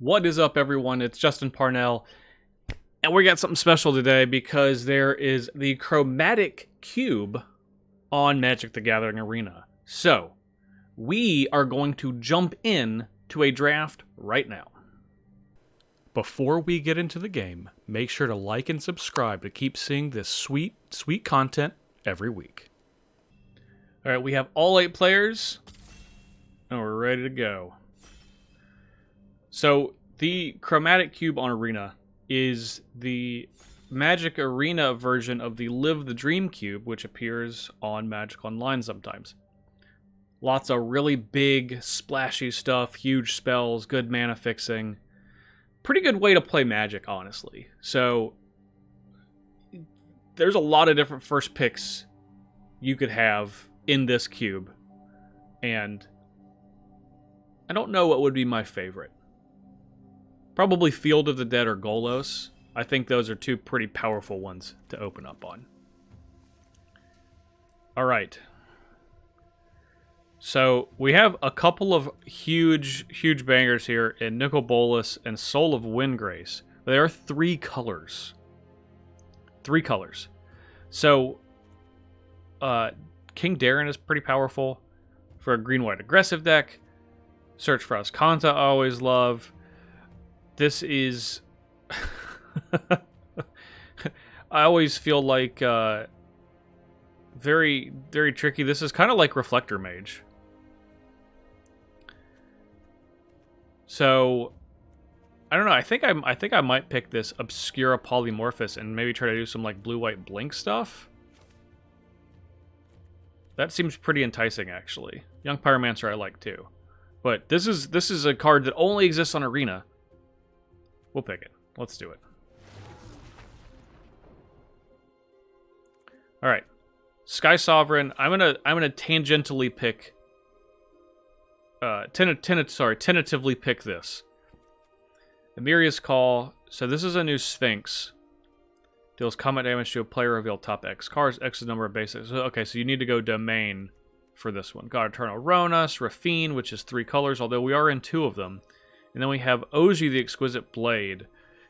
What is up, everyone? It's Justin Parnell, and we got something special today because there is the Chromatic Cube on Magic the Gathering Arena. So, we are going to jump in to a draft right now. Before we get into the game, make sure to like and subscribe to keep seeing this sweet, sweet content every week. Alright, we have all 8 players, and we're ready to go. So, the Chromatic Cube on Arena is the Magic Arena version of the Live the Dream Cube, which appears on Magic Online sometimes. Lots of really big, splashy stuff, huge spells, good mana fixing. Pretty good way to play Magic, honestly. So, there's a lot of different first picks you could have in this cube. And I don't know what would be my favorite. Probably Field of the Dead or Golos. I think those are two pretty powerful ones to open up on. Alright. So, we have a couple of huge bangers here in Nicol Bolas and Soul of Windgrace. There are 3 colors. 3 colors. So, King Darren is pretty powerful for a green-white aggressive deck. Search for Ascanta I always love. This is... I always feel like very, very tricky. This is kind of like Reflector Mage. So, I don't know. I think I might pick this Obscura Polymorphous and maybe try to do some like blue-white blink stuff. That seems pretty enticing, actually. Young Pyromancer I like too, but this is a card that only exists on Arena. We'll pick it. Let's do it. All right, Sky Sovereign. I'm gonna tangentially pick. Tentatively pick this. Emeria's Call. So this is a new Sphinx. Deals combat damage to a player. Reveal top X cards. X is the number of basics. Okay, so you need to go Domain for this one. God Eternal Ronas, Rafine, which is 3 colors, although we are in 2 of them. And then we have Oji the Exquisite Blade.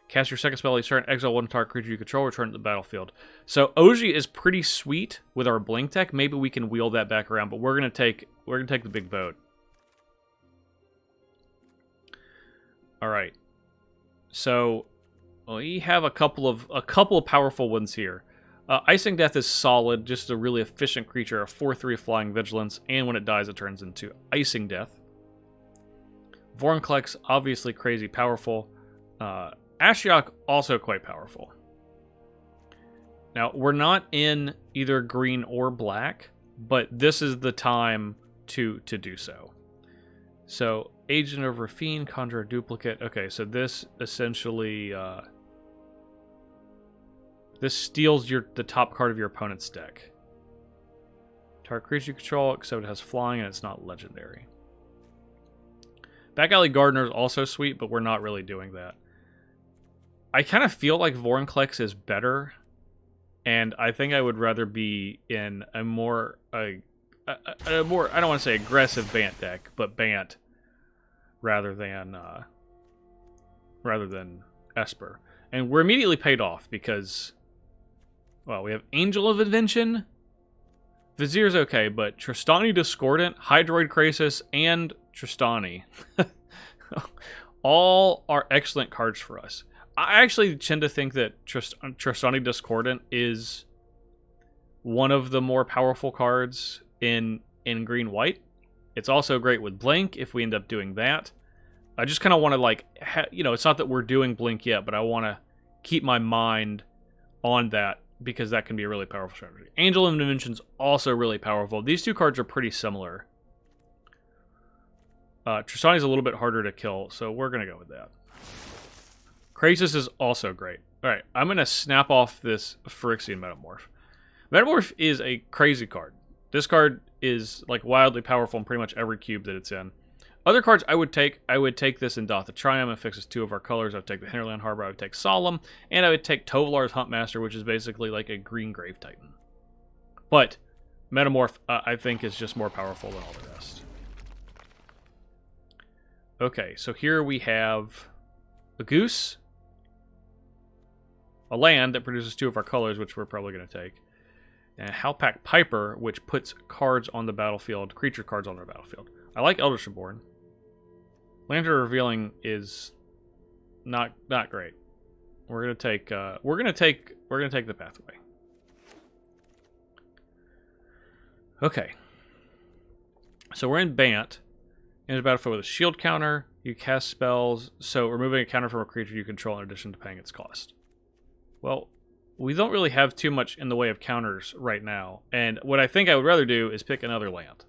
Cast your second spell each turn, exile 1 target creature you control, return it to the battlefield. So Oji is pretty sweet with our Blink deck. Maybe we can wheel that back around, but we're gonna take the big boat. Alright. So we have a couple of powerful ones here. Icing Death is solid, just a really efficient creature, a 4/3 flying vigilance, and when it dies it turns into Icing Death. Vorinclex, obviously crazy powerful. Ashiok, also quite powerful. Now, we're not in either green or black, but this is the time to do so. So, Agent of Rafine, Conjure a Duplicate. Okay, so this essentially... this steals the top card of your opponent's deck. Target creature you control, except it has flying and it's not legendary. Back Alley Gardener is also sweet, but we're not really doing that. I kind of feel like Vorinclex is better, and I think I would rather be in a more, I don't want to say aggressive Bant deck, but Bant rather than Esper. And we're immediately paid off because, well, we have Angel of Invention. Vizier's okay, but Tristani Discordant, Hydroid Krasis, and Tristani all are excellent cards for us. I actually tend to think that Tristani Discordant is one of the more powerful cards in green-white. It's also great with Blink if we end up doing that. I just kind of want to, like, it's not that we're doing Blink yet, but I want to keep my mind on that because that can be a really powerful strategy. Angel of Invention's also really powerful. These 2 cards are pretty similar. Tristani's a little bit harder to kill, so we're going to go with that. Krasis is also great. Alright, I'm going to snap off this Phyrexian Metamorph. Metamorph is a crazy card. This card is like wildly powerful in pretty much every cube that it's in. Other cards I would take this in Doth of Triumph. It fixes 2 of our colors. I would take the Hinterland Harbor. I would take Solemn. And I would take Tovolar's Huntmaster, which is basically like a green Grave Titan. But Metamorph, I think, is just more powerful than all the rest. Okay, so here we have a goose, a land that produces 2 of our colors, which we're probably going to take, and a Halpak Piper, which puts cards on the battlefield, creature cards on their battlefield. I like Eldritch Reborn. Lantern Revealing is not great. We're gonna take the pathway. Okay. So we're in Bant. In the battlefield with a shield counter, you cast spells. So removing a counter from a creature you control in addition to paying its cost. Well, we don't really have too much in the way of counters right now, and what I think I would rather do is pick another land.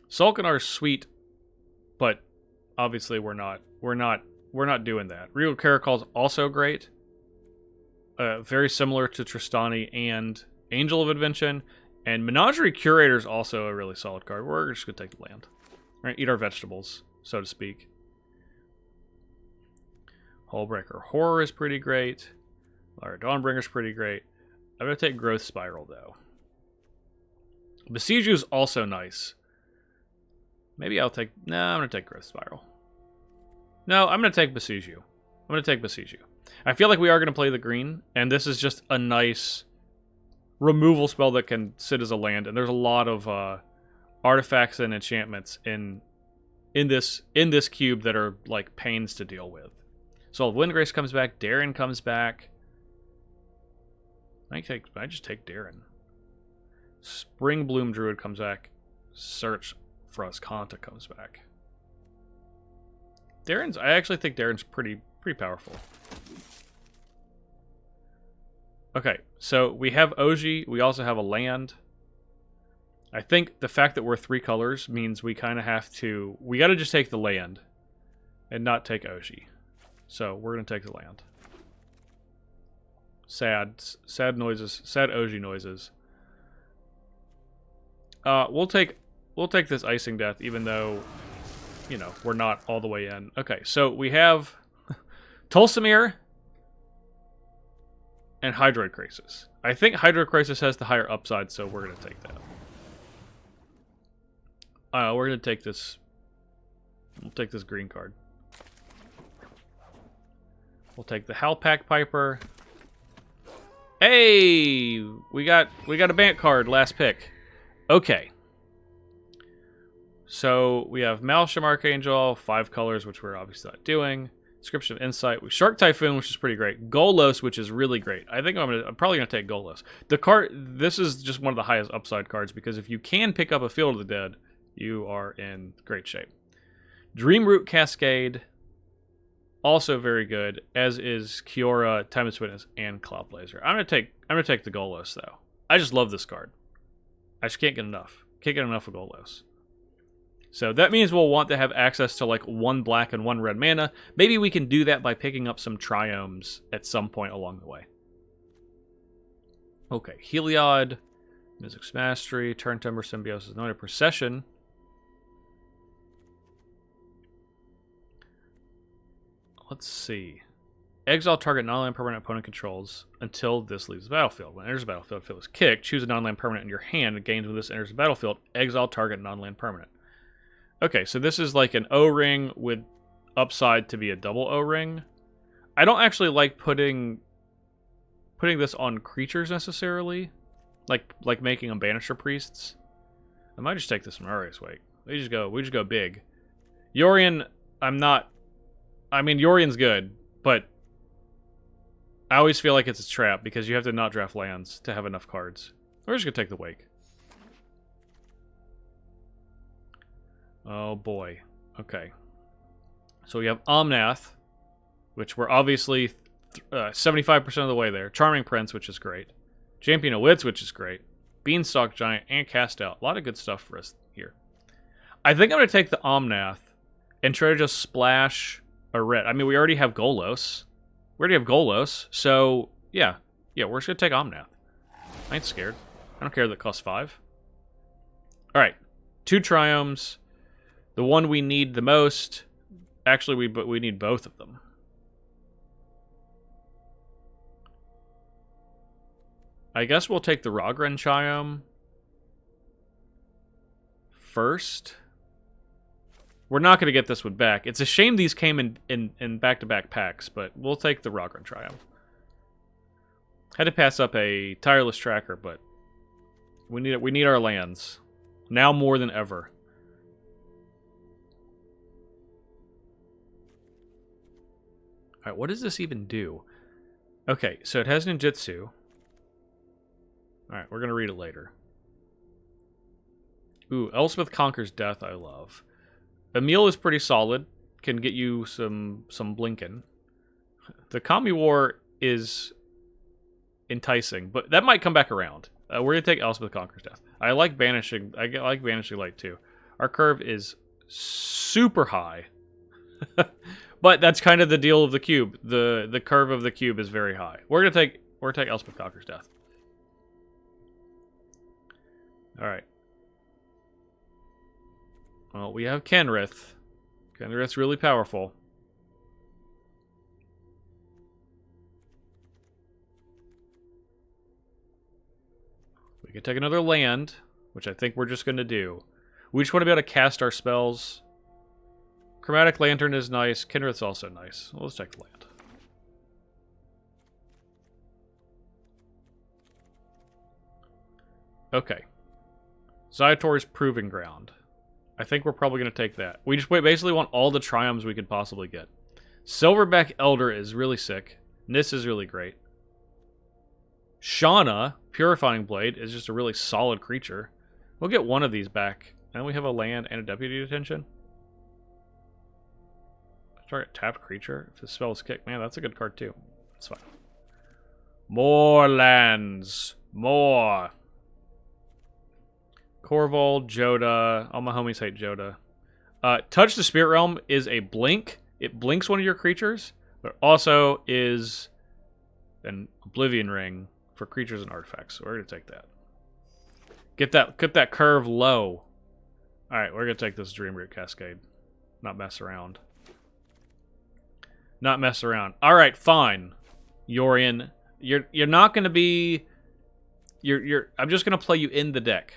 Sulkanar is sweet, but obviously we're not doing that. Regal Caracol's also great. Very similar to Tristani and Angel of Invention. And Menagerie Curator is also a really solid card. We're just going to take the land. We're going to eat our vegetables, so to speak. Hullbreaker Horror is pretty great. Lara Dawnbringer is pretty great. I'm going to take Growth Spiral, though. Besiegew is also nice. Maybe I'll take... No, I'm going to take Growth Spiral. No, I'm going to take Besiegew. I feel like we are going to play the green, and this is just a nice removal spell that can sit as a land, and there's a lot of artifacts and enchantments in this cube that are like pains to deal with. So Windgrace comes back, Darren comes back. I just take Darren. Spring Bloom Druid comes back. Search Frostconta comes back. I actually think Darren's pretty powerful. Okay, so we have Oji, we also have a land. I think the fact that we're 3 colors means we kind of have to... We got to just take the land and not take Oji. So we're going to take the land. Sad noises, sad Oji noises. We'll take this Icing Death, even though, you know, we're not all the way in. Okay, so we have Tulsamir and Hydroid Crisis. I think Hydroid Crisis has the higher upside, so we're going to take that. We're going to take this. We'll take this green card. We'll take the Halpak Piper. Hey! We got a Bant card, last pick. Okay. So we have Malsham Archangel, 5 colors, which we're obviously not doing. Description of Insight. We Shark Typhoon, which is pretty great. Golos, which is really great. I think I'm probably gonna take Golos. This is just one of the highest upside cards because if you can pick up a Field of the Dead, you are in great shape. Dreamroot Cascade, also very good, as is Kiora, Timeless Witness, and Cloud Blazer. I'm gonna take the Golos though. I just love this card. I just can't get enough. Can't get enough of Golos. So that means we'll want to have access to like 1 black and 1 red mana. Maybe we can do that by picking up some Triomes at some point along the way. Okay, Heliod, Music's Mastery, Turn Timber, Symbiosis, Noted Procession. Let's see. Exile target non-land permanent opponent controls until this leaves the battlefield. When it enters the battlefield, if it was kicked, choose a non-land permanent in your hand and gains when this enters the battlefield. Exile target non-land permanent. Okay, so this is like an O-ring with upside to be a double O-ring. I don't actually like putting this on creatures necessarily, like making them Banisher Priests. I might just take this from Arius Wake. We just go big. Yorion, Yorion's good, but I always feel like it's a trap because you have to not draft lands to have enough cards. We're just gonna take the Wake. Oh boy. Okay. So we have Omnath, which we're obviously 75% of the way there. Charming Prince, which is great. Champion of Wits, which is great. Beanstalk Giant, and Cast Out. A lot of good stuff for us here. I think I'm going to take the Omnath and try to just splash a red. I mean, we already have Golos. So yeah, we're just going to take Omnath. I ain't scared. I don't care that it costs 5. Alright. 2 Triomes. The one we need the most. Actually, we need both of them. I guess we'll take the Rogren Triome first. We're not going to get this one back. It's a shame these came in back-to-back packs, but we'll take the Rockrun Triumph. Had to pass up a Tireless Tracker, but we need our lands. Now more than ever. Alright, what does this even do? Okay, so it has ninjutsu. Alright, we're going to read it later. Ooh, Elspeth Conquers Death, I love. Emil is pretty solid. Can get you some blinking. The Kami War is enticing, but that might come back around. We're going to take Elspeth Conquers Death. I like Banishing. I like Banishing Light, too. Our curve is super high. But that's kind of the deal of the cube. The curve of the cube is very high. We're gonna take Elspeth Conquers Death. Alright. Well, we have Kenrith. Kenrith's really powerful. We can take another land, which I think we're just gonna do. We just want to be able to cast our spells. Chromatic Lantern is nice. Kenrith's also nice. Well, let's take the land. Okay. Zyator's Proving Ground. I think we're probably going to take that. We just basically want all the triumphs we could possibly get. Silverback Elder is really sick. Nis is really great. Shauna, Purifying Blade, is just a really solid creature. We'll get one of these back. And we have a land and a deputy detention. Target tapped creature. If the spell is kicked, man, that's a good card too. That's fine. More lands. More. Corval, Joda. All my homies hate Joda. Touch the Spirit Realm is a blink. It blinks one of your creatures, but also is an Oblivion Ring for creatures and artifacts. So we're gonna take that. Cut that curve low. Alright, we're gonna take this Dreamroot Cascade. Not mess around. Not mess around. Alright, fine. You're in. You're not gonna be. I'm just gonna play you in the deck.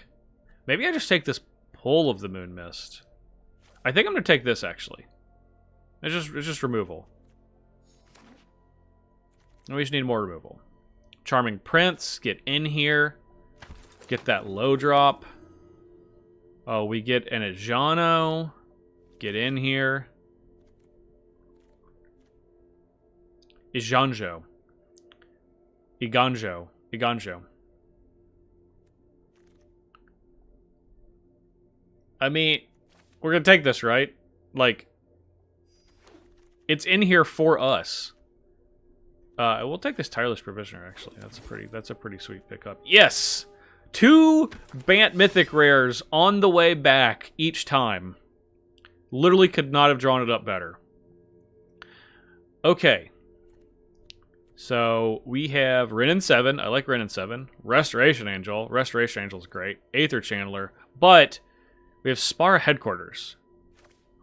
Maybe I just take this Pull of the Moon Mist. I think I'm gonna take this actually. It's just removal. And we just need more removal. Charming Prince, get in here. Get that low drop. Oh, we get an Ejano. Get in here. Iganjo. I mean, we're gonna take this, right? Like, it's in here for us. We'll take this Tireless Provisioner, actually. That's a pretty sweet pickup. Yes! 2 Bant Mythic Rares on the way back each time. Literally could not have drawn it up better. Okay. So, we have Rin and 7. I like Rin and 7. Restoration Angel. Restoration Angel is great. Aether Channeler. But we have Spara Headquarters.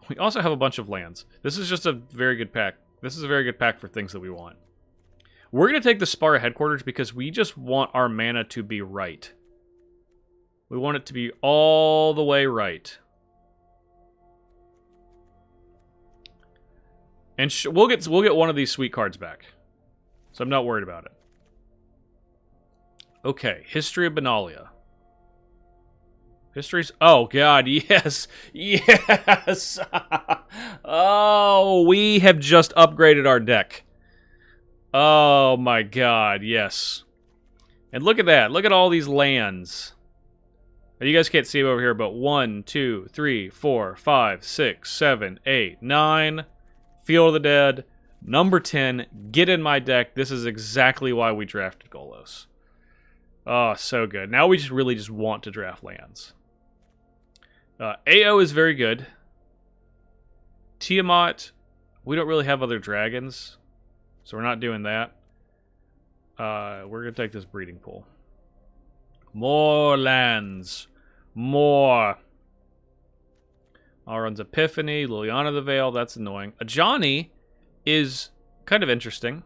We also have a bunch of lands. This is just a very good pack. This is a very good pack for things that we want. We're going to take the Spara Headquarters because we just want our mana to be right. We want it to be all the way right. And we'll get one of these sweet cards back. So I'm not worried about it. Okay, History of Benalia. History's... Oh, God, yes! Yes! Oh, we have just upgraded our deck. Oh, my God, yes. And look at that. Look at all these lands. You guys can't see them over here, but 1, 2, 3, 4, 5, 6, 7, 8, 9. Field of the Dead. Number 10, get in my deck. This is exactly why we drafted Golos. Oh, so good. Now we just really just want to draft lands. AO is very good. Tiamat, we don't really have other dragons, so we're not doing that. We're going to take this Breeding Pool. More lands. More. Alrund's Epiphany, Liliana the Veil, that's annoying. Ajani is kind of interesting.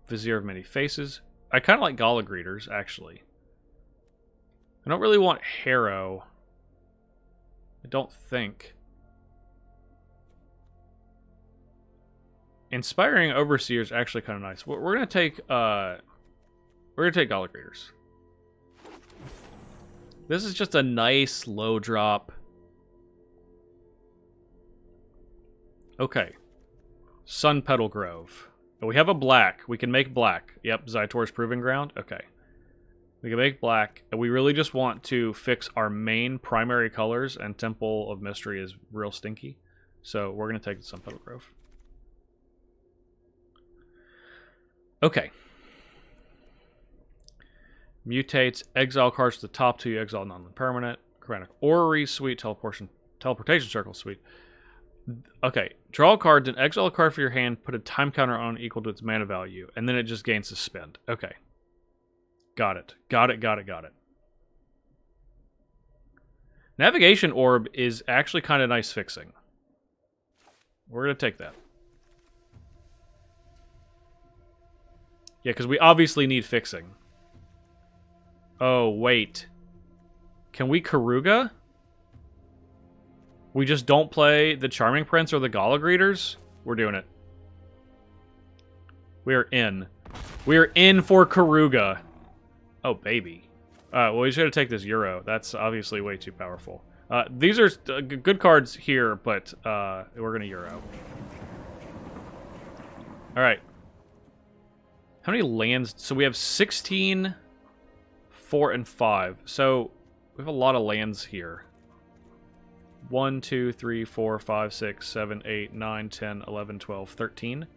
Vizier of Many Faces. I kind of like Gala Greeters, actually. I don't really want Harrow. I don't think. Inspiring Overseer is actually kind of nice. We're gonna take Gala Graders. This is just a nice low drop. Okay. Sun Petal Grove. Oh, we have a black. We can make black. Yep, Zytor's Proving Ground. Okay. We can make black. And we really just want to fix our main primary colors, and Temple of Mystery is real stinky. So we're going to take the Sun Petal Grove. Okay. Mutates. Exile cards to the top 2. Exile non-permanent. Chromatic Orrery. Sweet. Teleportation Circle. Sweet. Okay, draw a card, then exile a card for your hand, put a time counter on equal to its mana value, and then it just gains suspend. Okay. Got it. Got it. Navigation Orb is actually kind of nice fixing. We're going to take that. Yeah, because we obviously need fixing. Oh, wait. Can we Karuga? We just don't play the Charming Prince or the Gala Greeters? We're doing it. We're in. We're in for Karuga. Oh, baby. Well, we should have taken this Euro. That's obviously way too powerful. These are good cards here, but we're going to Euro. Alright. How many lands? So we have 16, 4, and 5. So we have a lot of lands here. 1, 2, 3, 4, 5, 6, 7, 8, 9, 10, 11, 12, 13.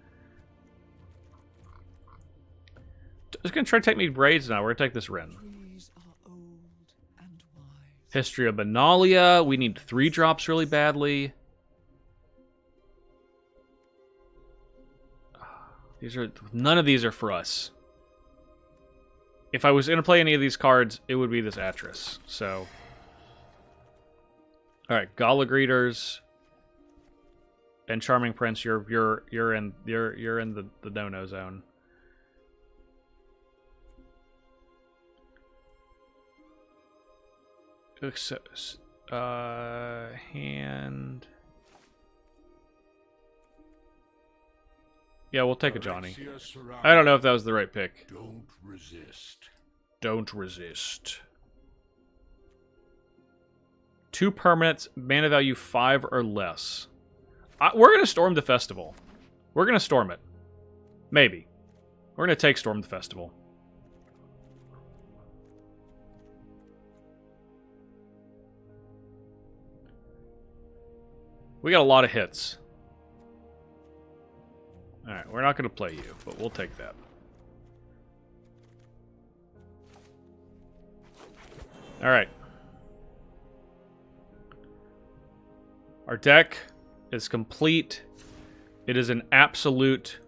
It's going to try to take me braids now. We're going to take this Ren. History of Benalia. We need 3 drops really badly. None of these are for us. If I was going to play any of these cards, it would be this Atris. So... Alright, Gala Greeters and Charming Prince, you're in the no-no zone. Hand. Yeah, we'll take a Johnny. I don't know if that was the right pick. Don't resist. Don't resist. 2 permanents, mana value 5 or less. We're going to storm the festival. We're going to storm it. Maybe. We're going to take Storm the Festival. We got a lot of hits. Alright, we're not going to play you, but we'll take that. Alright. Our deck is complete. It is an absolute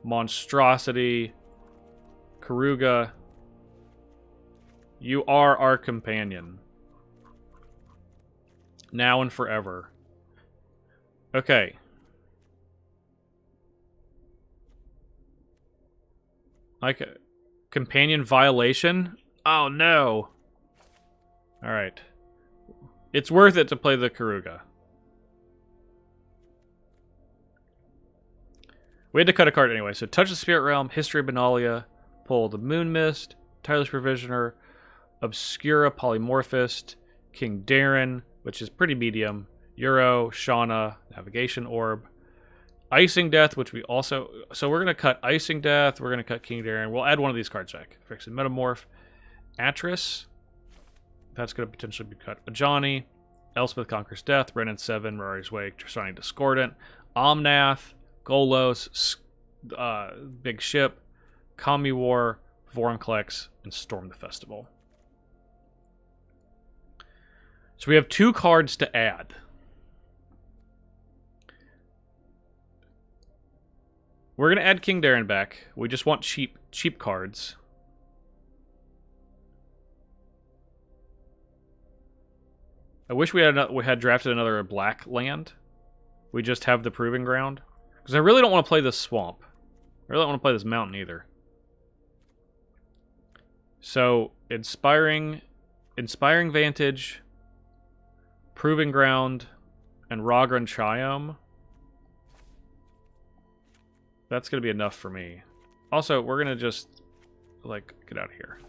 monstrosity. Karuga, you are our companion. Now and forever. Okay. Like a companion violation? Oh no. Alright. It's worth it to play the Karuga. We had to cut a card anyway. So Touch the Spirit Realm, History of Benalia, pull the Moon Mist, Tireless Provisioner, Obscura Polymorphist, King Darren, which is pretty medium, Euro, Shauna, Navigation Orb, Icing Death, which we also... So we're going to cut Icing Death, we're going to cut King Darren. We'll add one of these cards back. Fix and Metamorph, Atris, that's going to potentially be cut. Ajani, Elspeth Conquers Death, Brennan 7, Mirari's Wake, Tristani Discordant, Omnath, Golos, Big Ship, Kami War, Vorinclex, and Storm the Festival. So we have 2 cards to add. We're going to add King Darren back. We just want cheap cards. I wish we had drafted another black land. We just have the Proving Ground. Because I really don't want to play this swamp. I really don't want to play this mountain either. So, Inspiring Vantage, Proving Ground, and Ragran Chiome. That's going to be enough for me. Also, we're going to just, like, get out of here.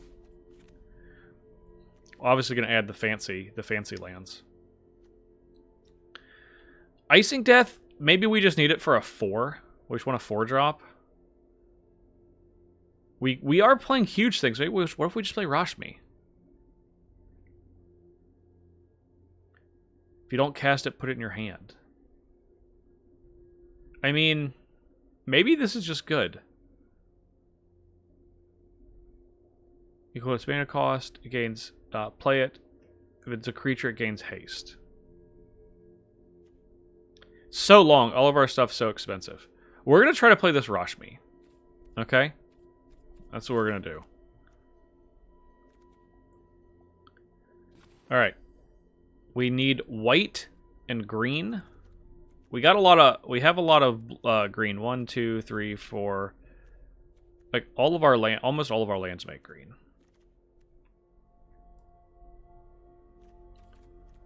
Obviously going to add the fancy lands. Icing Death, maybe we just need it for a 4. We just want a 4-drop. We are playing huge things. Maybe what if we just play Rashmi? If you don't cast it, put it in your hand. I mean, maybe this is just good. Equal its mana cost, it gains, play it. If it's a creature, it gains haste. So long. All of our stuff's so expensive. We're going to try to play this Rashmi. Okay? That's what we're going to do. Alright. We need white and green. We have a lot of green. 1, 2, 3, 4. Like all of our land, almost all of our lands make green.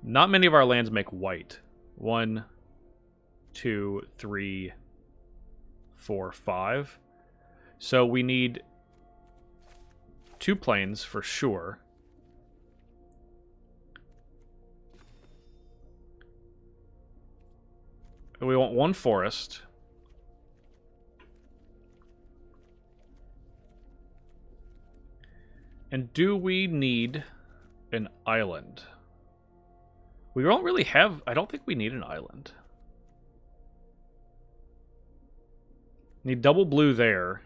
Not many of our lands make white. 1, 2, 3, 4, 5. So we need 2 plains for sure. We want 1 forest. And do we need an island? We don't really have... I don't think we need an island. Need double blue there.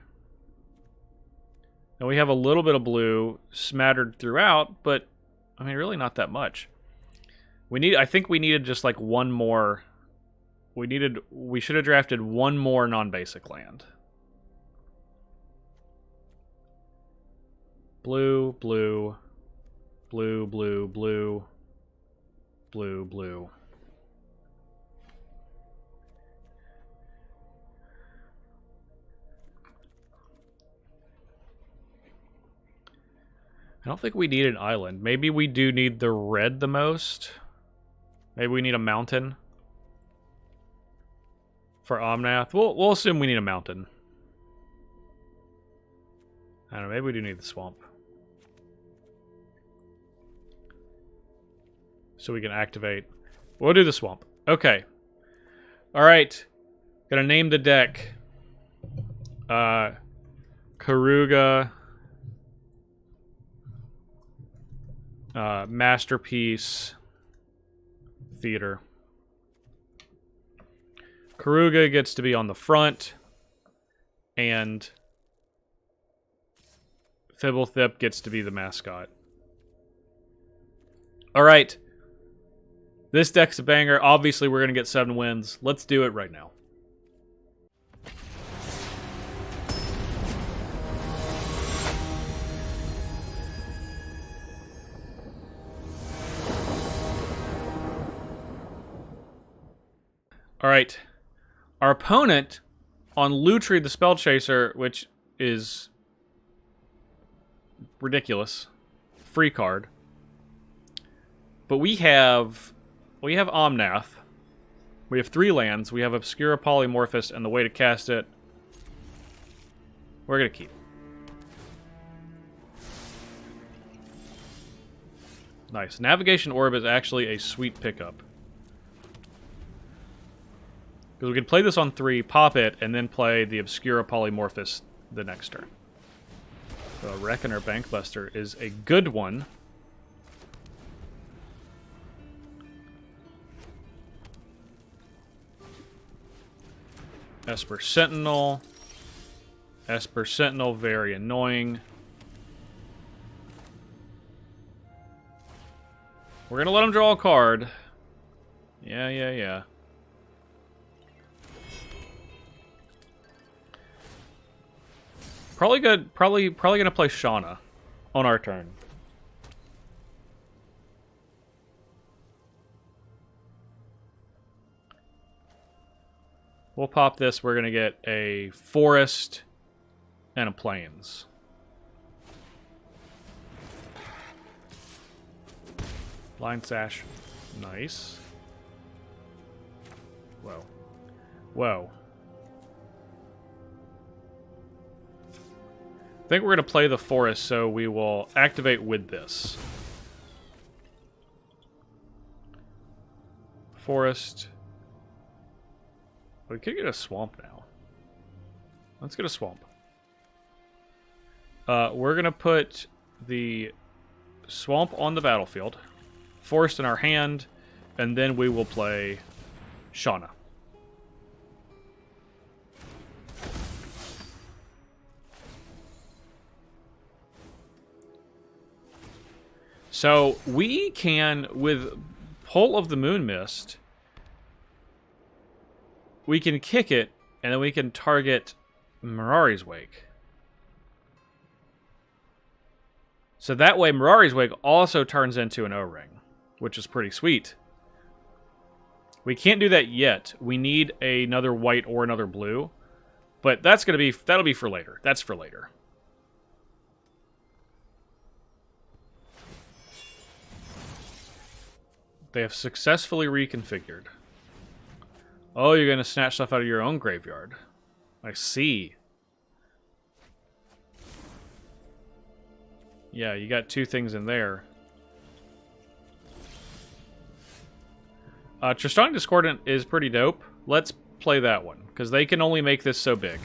And we have a little bit of blue smattered throughout, but I mean, really not that much. I think we needed just like one more. We should have drafted one more non-basic land. Blue, blue, blue, blue, blue, blue, blue. I don't think we need an island. Maybe we do need the red the most. Maybe we need a mountain for Omnath. We'll assume we need a mountain. I don't know, maybe we do need the swamp. So we can activate. We'll do the swamp. Okay. Alright. Gonna name the deck. Karuga. Masterpiece. Theater. Karuga gets to be on the front. And Fibblethip gets to be the mascot. Alright. This deck's a banger. Obviously, we're going to get 7 wins. Let's do it right now. Alright. Our opponent on Lutri the Spell Chaser, which is ridiculous. Free card. But we have Omnath. We have 3 lands. We have Obscura Polymorphist, and the way to cast it, we're going to keep. Nice. Navigation Orb is actually a sweet pickup. Because we can play this on 3, pop it, and then play the Obscura Polymorphist the next turn. So Reckoner Bankbuster is a good one. Esper Sentinel. Esper Sentinel, very annoying. We're going to let him draw a card. Yeah. Probably good. Probably gonna play Shauna on our turn. We'll pop this. We're gonna get a forest and a plains. Blind Sash, nice. Whoa. think we're going to play the forest, so we will activate with this. Forest. We could get a swamp now. Let's get a swamp. We're going to put the swamp on the battlefield, forest in our hand, and then we will play Shauna. So we can, with Pull of the Moon Mist, we can kick it, and then we can target Mirari's Wake. So that way, Mirari's Wake also turns into an O-Ring, which is pretty sweet. We can't do that yet. We need another white or another blue, but that'll be for later. That's for later. They have successfully reconfigured. Oh, you're going to snatch stuff out of your own graveyard. I see. Yeah, you got two things in there. Tristani Discordant is pretty dope. Let's play that one, because they can only make this so big.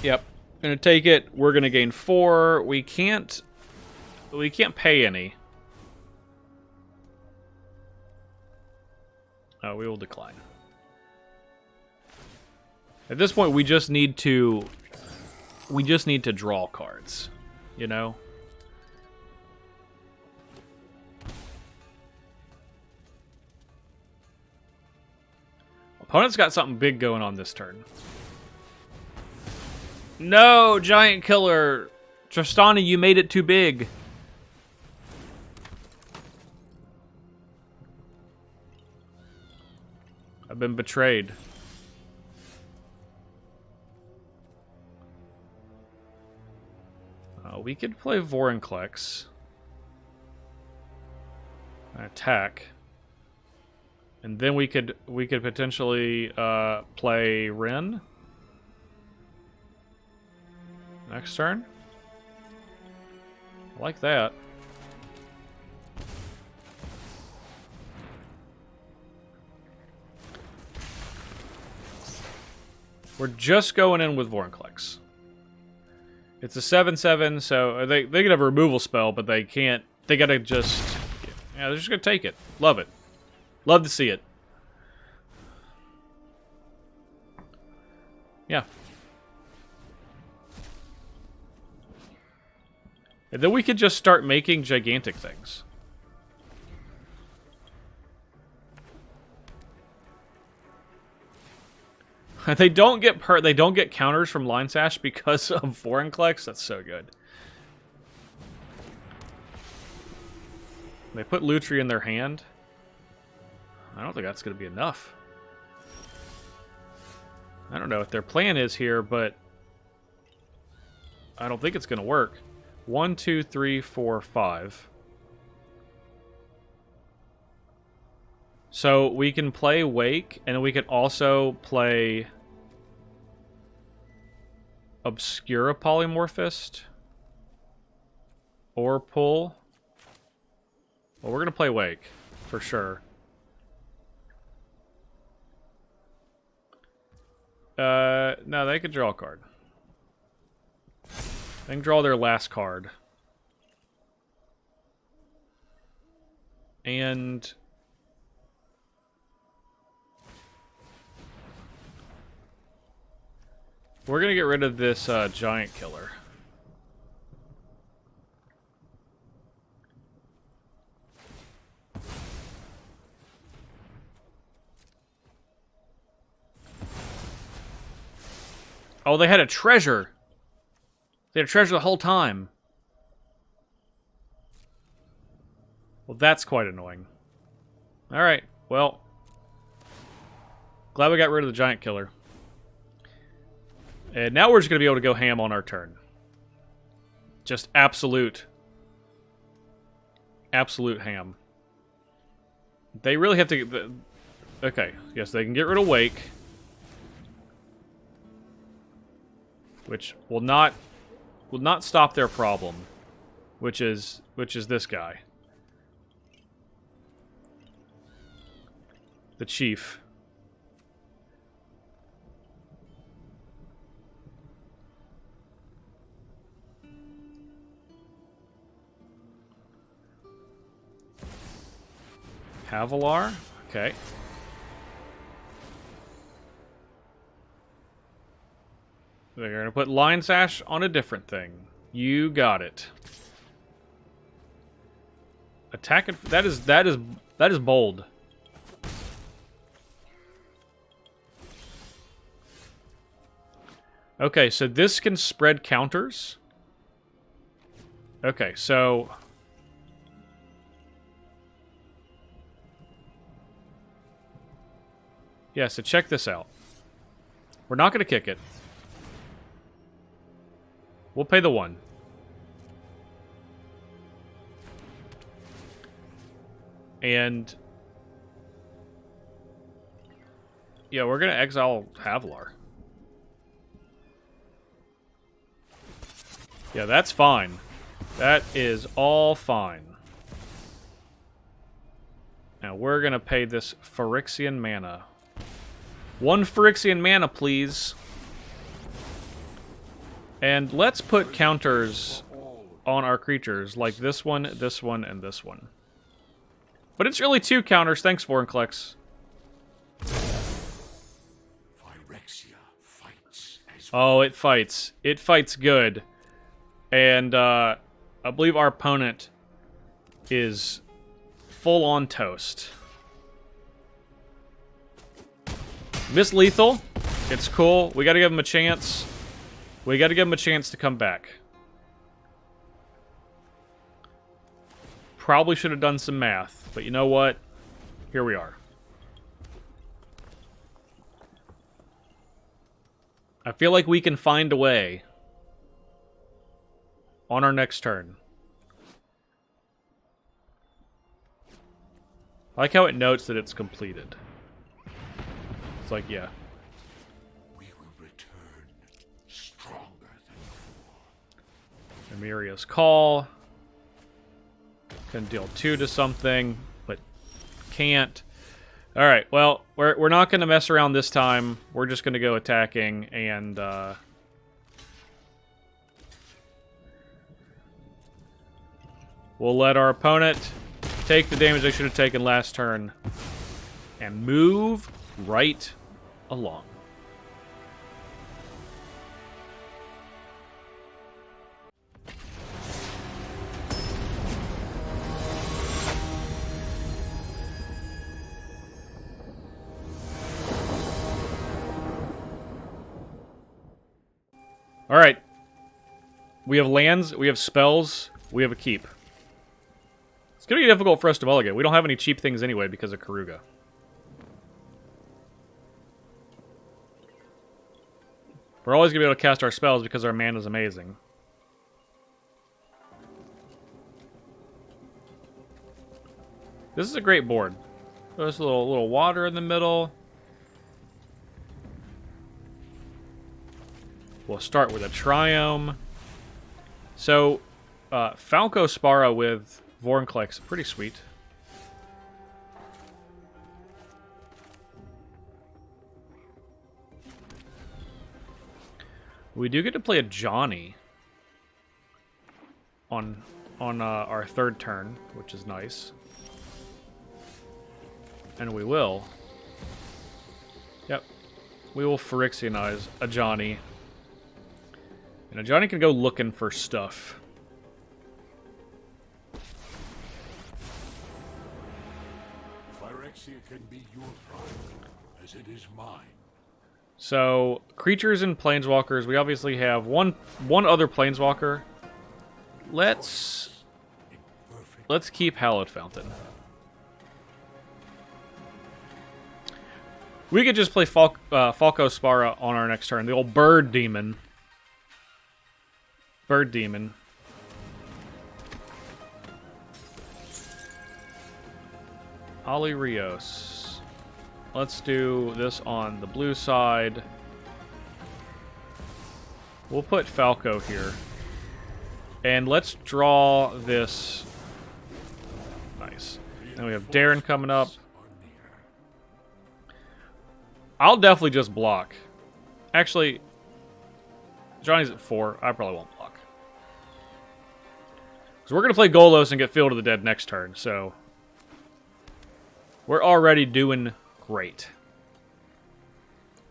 Yep. Gonna take it. We're gonna gain 4. We can't pay any. Oh, we will decline. At this point, we just need to draw cards, you know? Opponent's got something big going on this turn. No, Giant Killer! Tristani, you made it too big. I've been betrayed. We could play Vorinclex. Attack. And then we could potentially play Ren. Next turn. I like that. We're just going in with Vorinclex. It's a 7/7, so they can have a removal spell, but they can't. They gotta just. Yeah, they're just gonna take it. Love it. Love to see it. Yeah. And then we could just start making gigantic things. They don't get They don't get counters from Line Sash because of Vorinclex. That's so good. They put Lutri in their hand. I don't think that's going to be enough. I don't know what their plan is here, but I don't think it's going to work. 1, 2, 3, 4, 5. So we can play Wake, and then we could also play Obscura Polymorphist or Pull. Well, we're going to play Wake, for sure. No, they could draw a card. They can draw their last card. And we're going to get rid of this Giant Killer. Oh, they had a treasure. They had a treasure the whole time. Well, that's quite annoying. Alright, well. Glad we got rid of the Giant Killer. And now we're just going to be able to go ham on our turn. Just absolute absolute ham. They really have to... Okay, yes, they can get rid of Wake. Which will not stop their problem. Which is this guy. The chief. Havilar? Okay. They're gonna put Line Sash on a different thing. You got it. Attack it. That is bold. Okay, so this can spread counters. Okay, so yeah, so check this out. We're not going to kick it. We'll pay the 1. And yeah, we're going to exile Havilar. Yeah, that's fine. That is all fine. Now we're going to pay this Phyrexian mana. 1 Phyrexian mana, please. And let's put counters on our creatures, like this one, and this one. But it's really 2 counters. Thanks, Vorinclex. Oh, it fights. It fights good. And I believe our opponent is full on toast. Miss Lethal. It's cool. We gotta give him a chance. We gotta give him a chance to come back. Probably should have done some math, but you know what? Here we are. I feel like we can find a way on our next turn. I like how it notes that it's completed. It's like, yeah. We will return stronger than Emeria's Call. Can deal 2 to something, but can't. Alright, well, we're not going to mess around this time. We're just going to go attacking, and we'll let our opponent take the damage they should have taken last turn and move right along. All right. We have lands, we have spells, we have a keep. It's going to be difficult for us to mulligan. We don't have any cheap things anyway because of Karuga. We're always going to be able to cast our spells because our mana is amazing. This is a great board. There's a little water in the middle. We'll start with a Triome. So, Falco Spara with Vorinclex, pretty sweet. We do get to play a Johnny on our 3rd turn, which is nice. And we will. Yep. We will Phyrexianize a Johnny. And a Johnny can go looking for stuff. Phyrexia can be your pride, as it is mine. So, creatures and planeswalkers. We obviously have one other planeswalker. Let's keep Hallowed Fountain. We could just play Falco Spara on our next turn. The old Bird Demon. Bird Demon. Ali Rios. Let's do this on the blue side. We'll put Falco here. And let's draw this. Nice. Then we have Darren coming up. I'll definitely just block. Actually, Johnny's at 4. I probably won't block. Because we're going to play Golos and get Field of the Dead next turn, so... We're already doing great.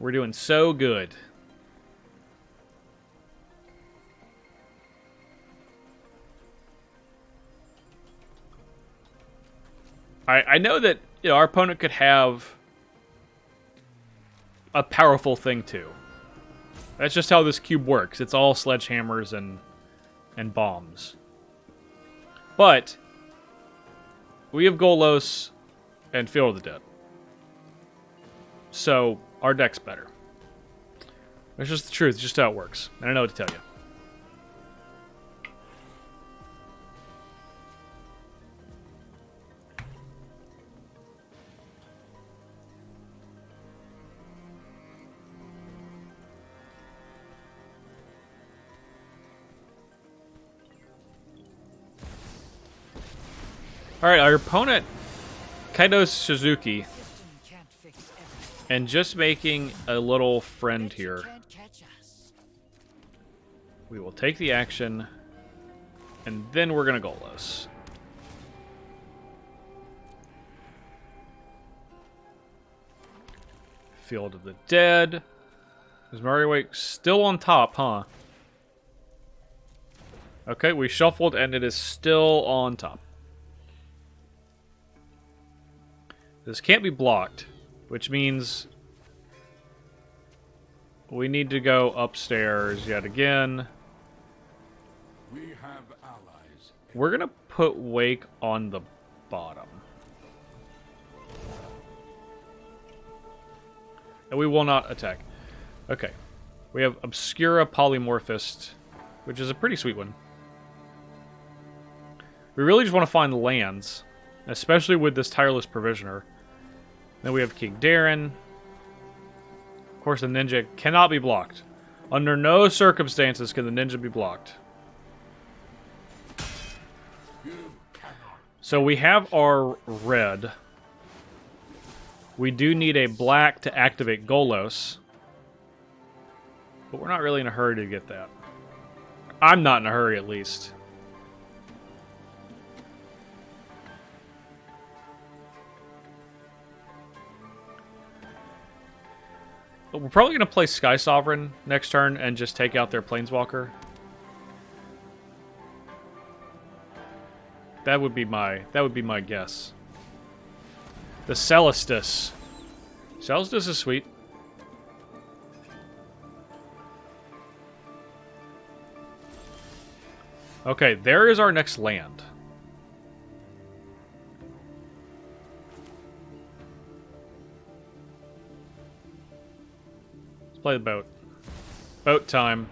We're doing so good. I know that, you know, our opponent could have a powerful thing too. That's just how this cube works. It's all sledgehammers and bombs. But we have Golos and Field of the Dead. So our deck's better. That's just the truth. It's just how it works. I don't know what to tell you. Alright, our opponent, Kaido Suzuki, and just making a little friend here. We will take the action, and then we're going to Golos. Field of the Dead. Is Mario Wake still on top, huh? Okay, we shuffled, and it is still on top. This can't be blocked, which means we need to go upstairs yet again. We have allies. We're going to put Wake on the bottom. And we will not attack. Okay. We have Obscura Polymorphist, which is a pretty sweet one. We really just want to find lands, especially with this Tireless Provisioner. Then we have King Darren. Of course, the ninja cannot be blocked. Under no circumstances can the ninja be blocked. So we have our red. We do need a black to activate Golos. But we're not really in a hurry to get that. I'm not in a hurry, at least. But we're probably going to play Sky Sovereign next turn and just take out their Planeswalker. That would be my guess. The Celestus. Celestus is sweet. Okay, there is our next land. Let's play the boat. Boat time.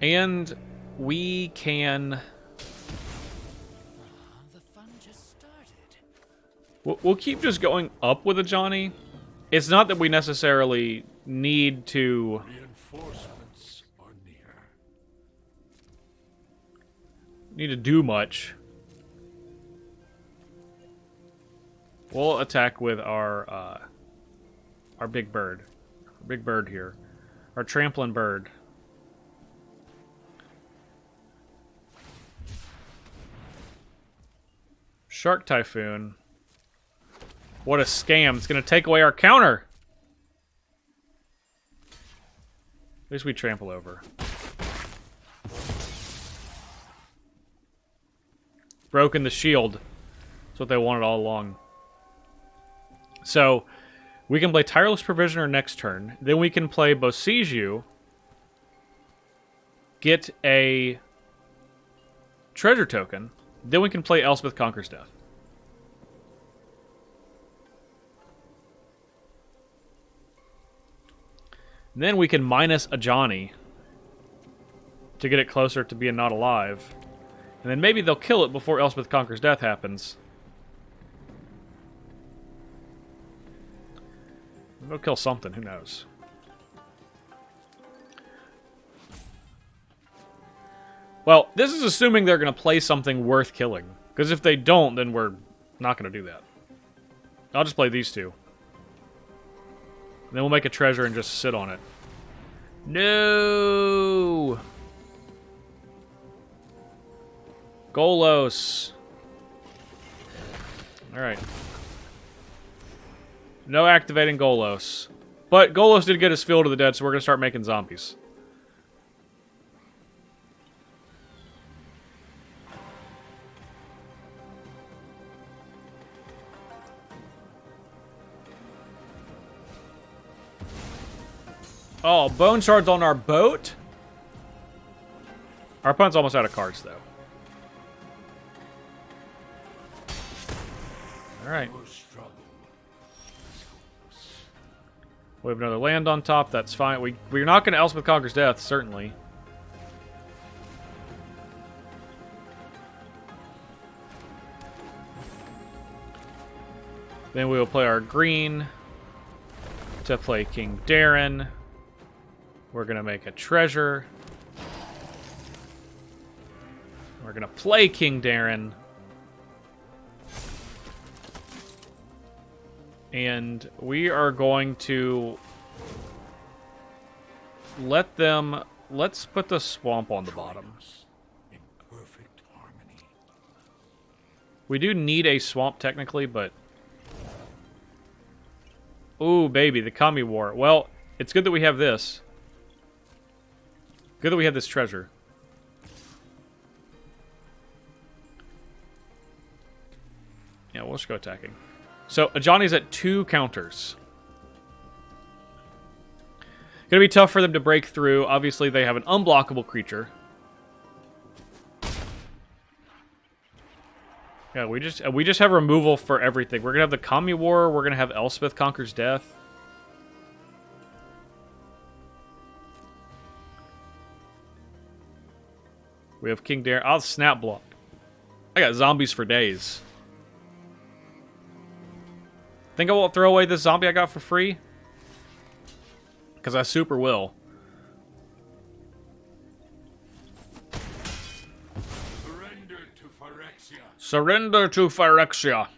And we can... The fun just started. We'll keep just going up with a Johnny. It's not that we necessarily need to... Reinforcements are near. Need to do much. We'll attack with our big bird. Our big bird here. Our trampling bird. Shark Typhoon. What a scam. It's going to take away our counter. At least we trample over. Broken the shield. That's what they wanted all along. So, we can play Tireless Provisioner next turn. Then we can play Bosiju. Get a treasure token. Then we can play Elspeth Conquers Death. And then we can minus a Johnny to get it closer to being not alive. And then maybe they'll kill it before Elspeth Conquers Death happens. They'll kill something, who knows. Well, this is assuming they're going to play something worth killing. Because if they don't, then we're not going to do that. I'll just play these two. And then we'll make a treasure and just sit on it. No! Golos. Alright. No activating Golos. But Golos did get his Field of the Dead, so we're going to start making zombies. Oh, bone shards on our boat? Our opponent's almost out of cards, though. Alright. We have another land on top, that's fine. We're not going to Elspeth Conquers Death, certainly. Then we will play our green to play King Darren. We're going to make a treasure. We're going to play King Darren. And we are going to let them... Let's put the swamp on the bottom. In perfect harmony. We do need a swamp technically, but... Ooh, baby, the Kami War. Well, it's good that we have this. Good that we have this treasure. Yeah, we'll just go attacking. So, Ajani's at 2 counters. Gonna be tough for them to break through. Obviously, they have an unblockable creature. Yeah, we just have removal for everything. We're gonna have the Kami War. We're gonna have Elspeth Conquers Death. We have King Darren. I'll snap block. I got zombies for days. Think I won't throw away this zombie I got for free? Because I super will. Surrender to Phyrexia. Surrender to Phyrexia.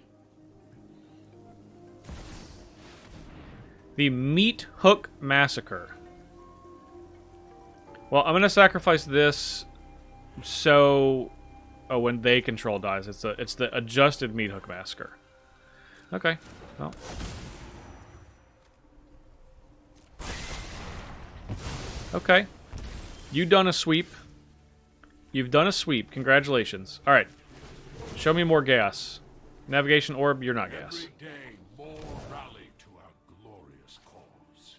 The Meat Hook Massacre. Well, I'm going to sacrifice this so... Oh, when they control dies. It's the adjusted Meat Hook Massacre. Okay. Well. Okay. You've done a sweep. You've done a sweep. Congratulations. Alright. Show me more gas. Navigation orb, you're not gas. Every day more rally to our glorious cause.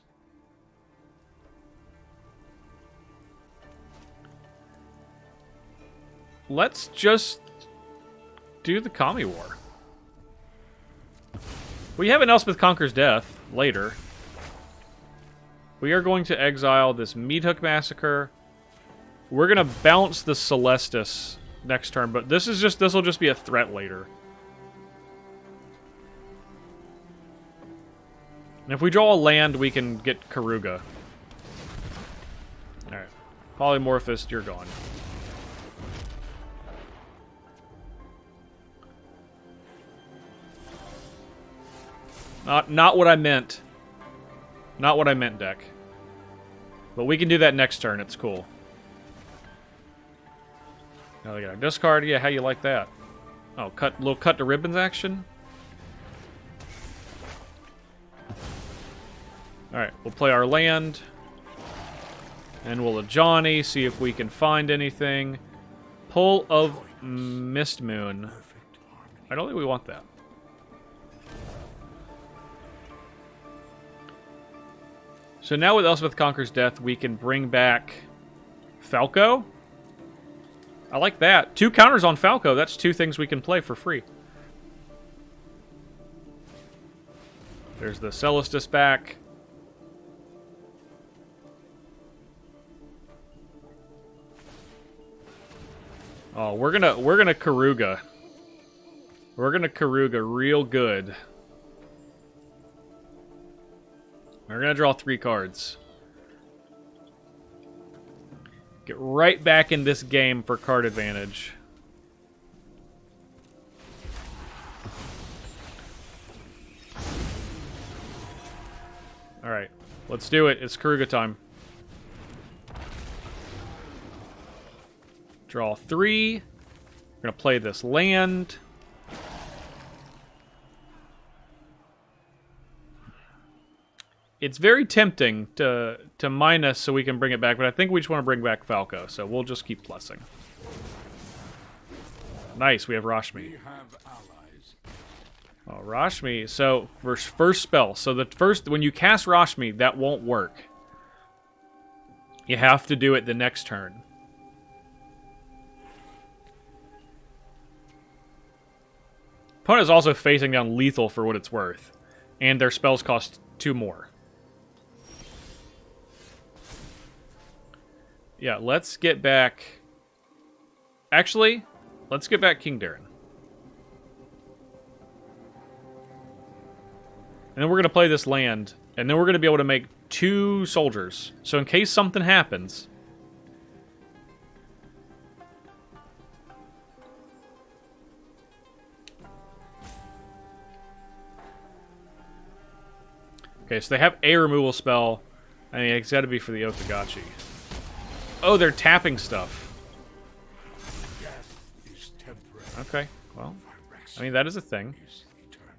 Let's just do the Kami War. We have an Elspeth Conquers Death later. We are going to exile this Meat Hook Massacre. We're going to bounce the Celestis next turn, but this will just be a threat later. And if we draw a land, we can get Karuga. Alright. Polymorphist, you're gone. Not what I meant. Not what I meant, deck. But we can do that next turn. It's cool. Now we got our discard. Yeah, how you like that? Oh, little cut to ribbons action. Alright, we'll play our land. And we'll Ajani, see if we can find anything. Pull of Mist Moon. I don't think we want that. So now with Elspeth Conquers Death, we can bring back Falco. I like that. 2 counters on Falco. That's 2 things we can play for free. There's the Celestis back. Oh, we're gonna Karuga. We're gonna Karuga real good. We're gonna draw 3 cards. Get right back in this game for card advantage. Alright, let's do it. It's Karuga time. Draw 3. We're gonna play this land. It's very tempting to minus so we can bring it back, but I think we just want to bring back Falco, so we'll just keep plussing. Nice, we have Rashmi. We have allies. Oh, Rashmi. So, first spell. So, when you cast Rashmi, that won't work. You have to do it the next turn. Opponent is also facing down lethal for what it's worth. And their spells cost 2 more. Yeah, let's get back... Actually, let's get back King Darren. And then we're going to play this land, and then we're going to be able to make 2 soldiers. So in case something happens... Okay, so they have a removal spell. I mean, it's got to be for the Otagachi. Oh, they're tapping stuff. Death is temporary. Okay, well, I mean, that is a thing. Is eternal.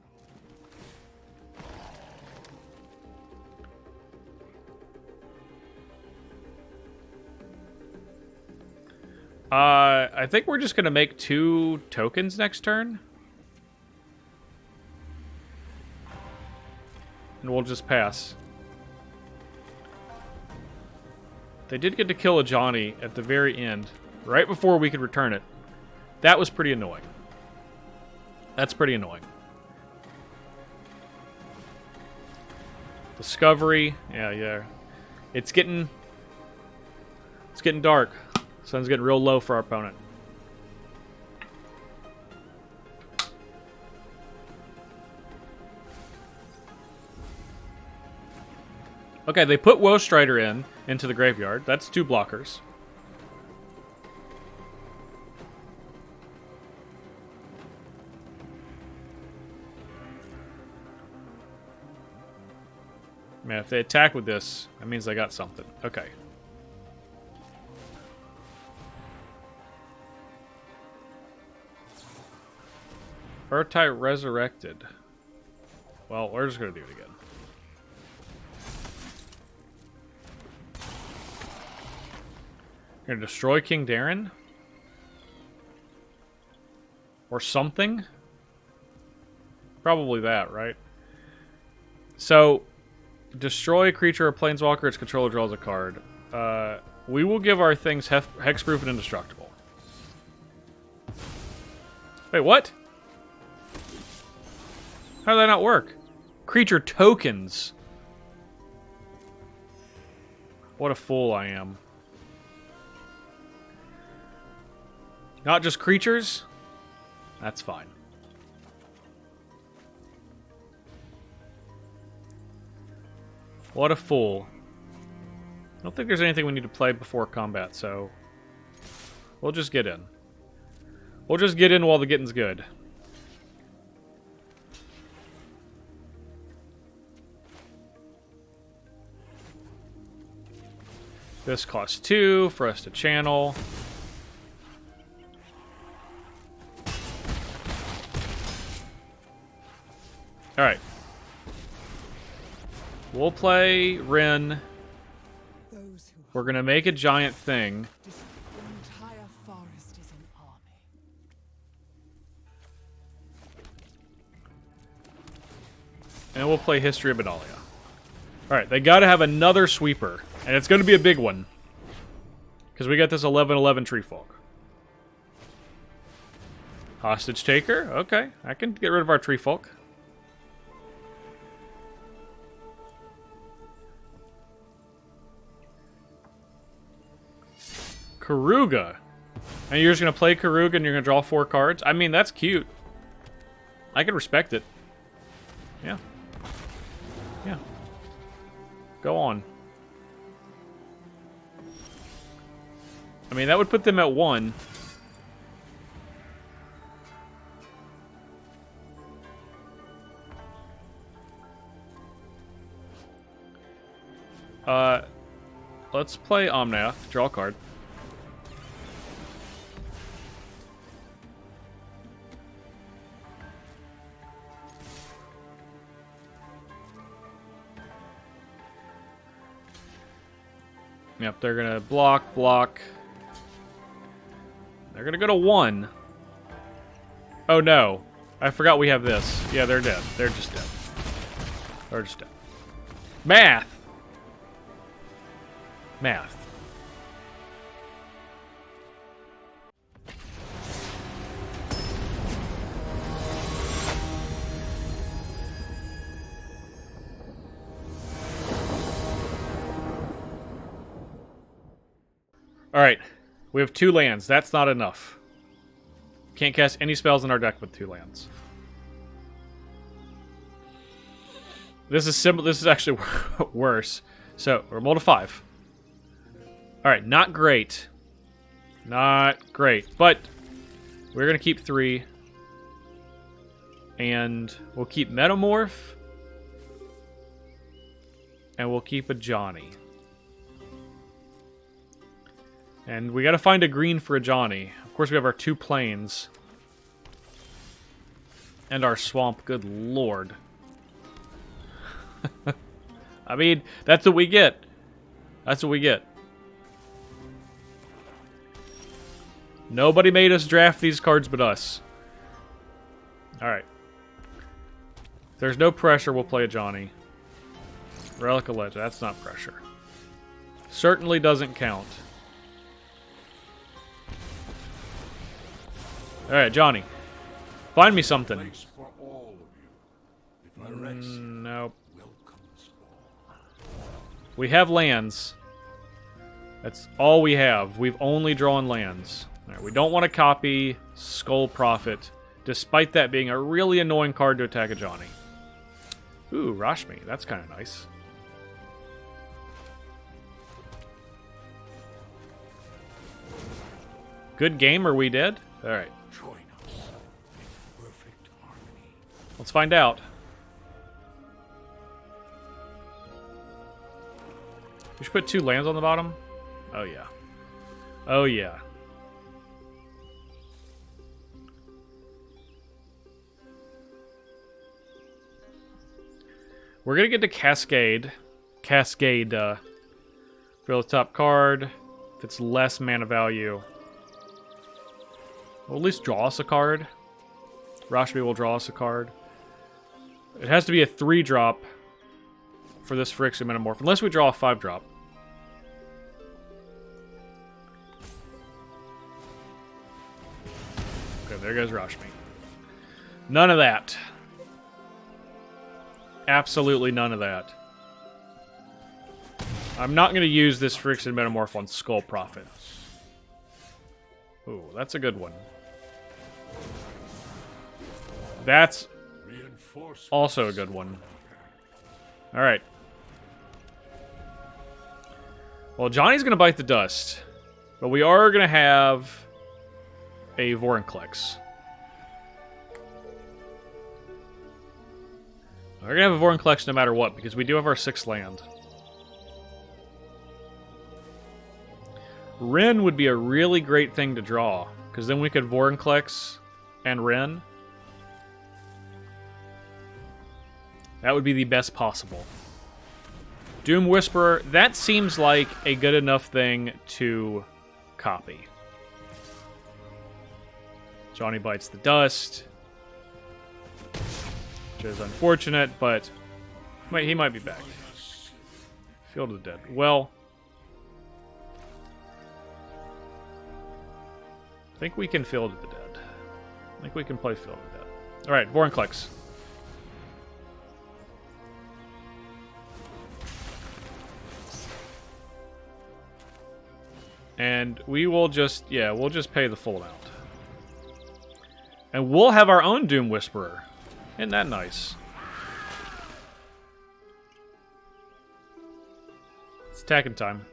I think we're just going to make 2 tokens next turn. And we'll just pass. They did get to kill a Johnny at the very end, right before we could return it. That was pretty annoying. That's pretty annoying. Discovery, yeah. It's getting dark. Sun's getting real low for our opponent. Okay, they put Woe Strider into the graveyard. That's 2 blockers. Man, if they attack with this, that means they got something. Okay. Urtai Resurrected. Well, we're just going to do it again. Gonna destroy King Darren? Or something? Probably that, right? So, destroy a creature or planeswalker, its controller draws a card. We will give our things hexproof and indestructible. Wait, what? How did that not work? Creature tokens. What a fool I am. Not just creatures? That's fine. What a fool. I don't think there's anything we need to play before combat, so... We'll just get in. We'll just get in while the getting's good. This costs 2 for us to channel. Alright. We'll play Rin. We're gonna make a giant thing. The entire forest is an army. And we'll play History of Benalia. Alright, they gotta have another sweeper. And it's gonna be a big one. Because we got this 11/11 Tree Folk. Hostage Taker? Okay, I can get rid of our Tree Folk. Karuga. And you're just going to play Karug and you're going to draw 4 cards? I mean, that's cute. I can respect it. Yeah. Yeah. Go on. I mean, that would put them at 1. Let's play Omnath. Draw a card. Yep, they're gonna block, block. They're gonna go to 1. Oh no. I forgot we have this. Yeah, they're dead. They're just dead. They're just dead. Math! Math. Alright. We have 2 lands. That's not enough. Can't cast any spells in our deck with 2 lands. This is simple. This is actually worse. So, we're roll to 5. Alright, not great. Not great. But, we're going to keep 3. And we'll keep Metamorph. And we'll keep a Johnny. And we got to find a green for a Johnny. Of course, we have our 2 plains. And our swamp. Good lord. I mean, that's what we get. That's what we get. Nobody made us draft these cards but us. Alright. If there's no pressure, we'll play a Johnny. Relic of Legend. That's not pressure. Certainly doesn't count. Alright, Johnny. Find me something. Place for all of you. If I rest, Nope. welcomes all. We have lands. That's all we have. We've only drawn lands. Alright, we don't want to copy Skull Prophet, despite that being a really annoying card to attack a Johnny. Ooh, Rashmi. That's kind of nice. Good game, are we dead? Alright. Join us in perfect harmony. Let's find out. We should put 2 lands on the bottom. Oh, yeah. Oh, yeah. We're going to get to Cascade. Cascade, draw the top card. If it's less mana value, we'll at least draw us a card. Rashmi will draw us a card. It has to be a 3-drop for this Phyrexian Metamorph, unless we draw a 5-drop. Okay, there goes Rashmi. None of that. Absolutely none of that. I'm not going to use this Phyrexian Metamorph on Skull Prophet. Ooh, that's a good one. That's also a good one. Alright. Well, Johnny's going to bite the dust. But we are going to have a Vorinclex. We're going to have a Vorinclex no matter what, because we do have our 6th land. Wrenn would be a really great thing to draw, because then we could Vorinclex and Wrenn. That would be the best possible. Doom Whisperer, that seems like a good enough thing to copy. Johnny bites the dust. Which is unfortunate, but wait, he might be back. Field of the Dead. Well, I think we can Field of the Dead. I think we can play Field of the Dead. Alright, Vorinclex. And we will just, yeah, we'll just pay the full amount. And we'll have our own Doom Whisperer. Isn't that nice? It's attacking time.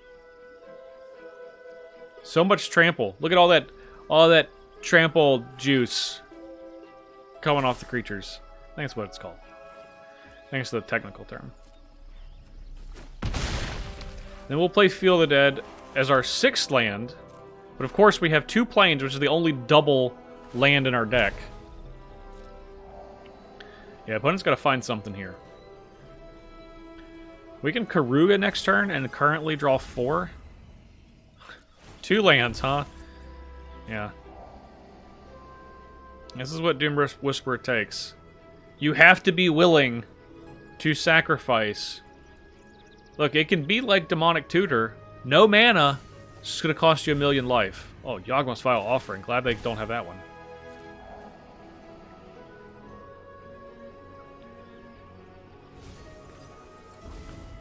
So much trample. Look at all that trample juice coming off the creatures. I think that's what it's called. Thanks to the technical term. Then we'll play Field of the Dead as our 6th land. But of course we have 2 planes, which is the only double land in our deck. Yeah, opponent's got to find something here. We can Karuga next turn and currently draw 4. 2 lands, huh? Yeah. This is what Doom Whisperer takes. You have to be willing to sacrifice. Look, it can be like Demonic Tutor. No mana. It's just going to cost you 1,000,000 life. Oh, Yawgmoth's Vile Offering. Glad they don't have that one.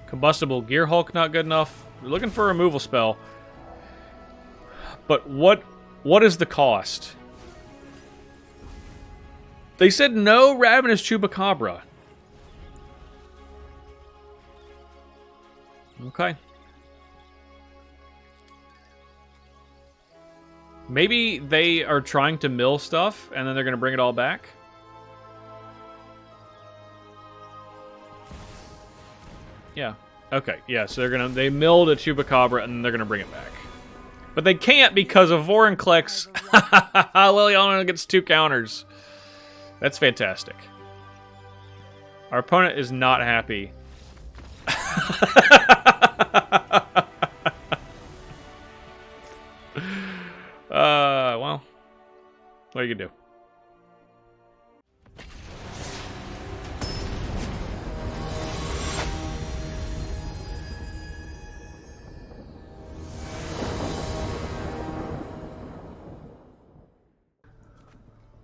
Combustible Gear Hulk not good enough. We're looking for a removal spell. But what is the cost? They said no Ravenous Chupacabra. Okay. Maybe they are trying to mill stuff and then they're going to bring it all back. Yeah. Okay. Yeah. So they milled a Chupacabra and they're gonna bring it back, but they can't because of Vorinclex. Liliana gets 2 counters. That's fantastic. Our opponent is not happy. Well, what are you gonna do?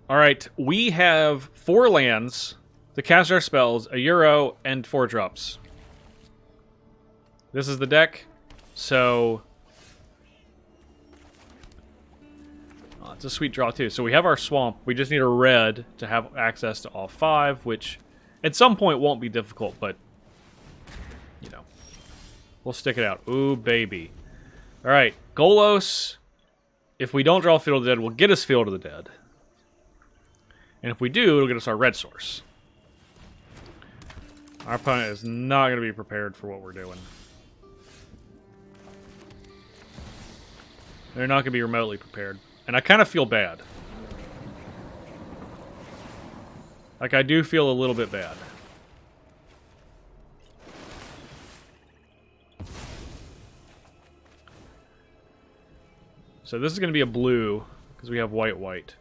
Alright, we have 4 lands to cast our spells, a Euro, and 4 drops. This is the deck, so... Oh, it's a sweet draw, too. So we have our Swamp. We just need a red to have access to all 5, which at some point won't be difficult, but, you know, we'll stick it out. Ooh, baby. Alright, Golos, if we don't draw Field of the Dead, will get us Field of the Dead. And if we do, it'll get us our red source. Our opponent is not going to be prepared for what we're doing. They're not going to be remotely prepared. And I kind of feel bad. Like, I do feel a little bit bad. So this is going to be a blue, because we have white.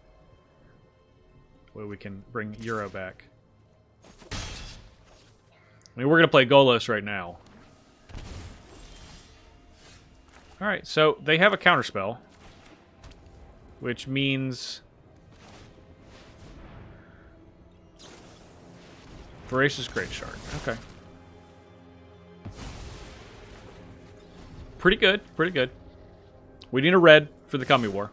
Where we can bring Euro back. I mean, we're going to play Golos right now. Alright, so they have a counterspell. Which means... Voracious Great Shard. Okay. Pretty good, pretty good. We need a red for the Kami War.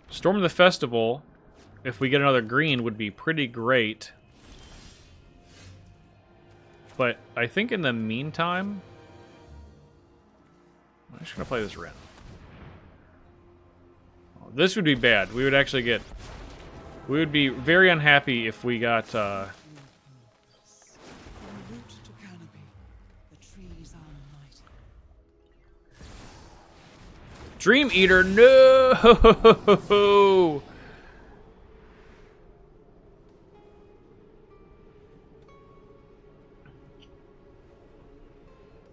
Storm of the Festival, if we get another green, would be pretty great. But I think in the meantime... I'm just going to play this Ren. Oh, this would be bad. We would actually get... We would be very unhappy if we got... Dream Eater, no!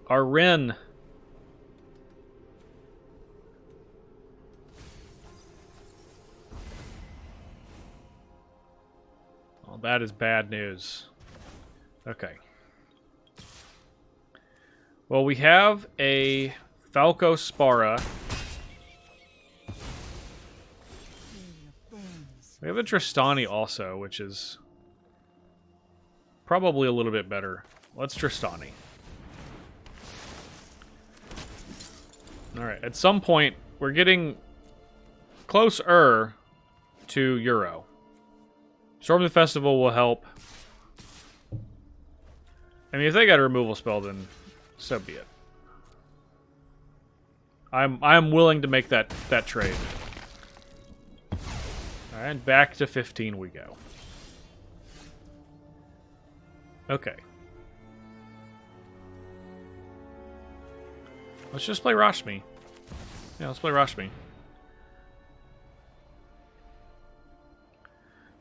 Our Ren. Well, that is bad news. Okay. Well, we have a Falco Spara. We have a Tristani also, which is... probably a little bit better. Let's Tristani. Alright, at some point, we're getting closer to Euro. Storm the Festival will help. I mean, if they got a removal spell, then so be it. I'm willing to make that trade. Alright, back to 15 we go. Okay. Let's just play Rashmi. Yeah, let's play Rashmi.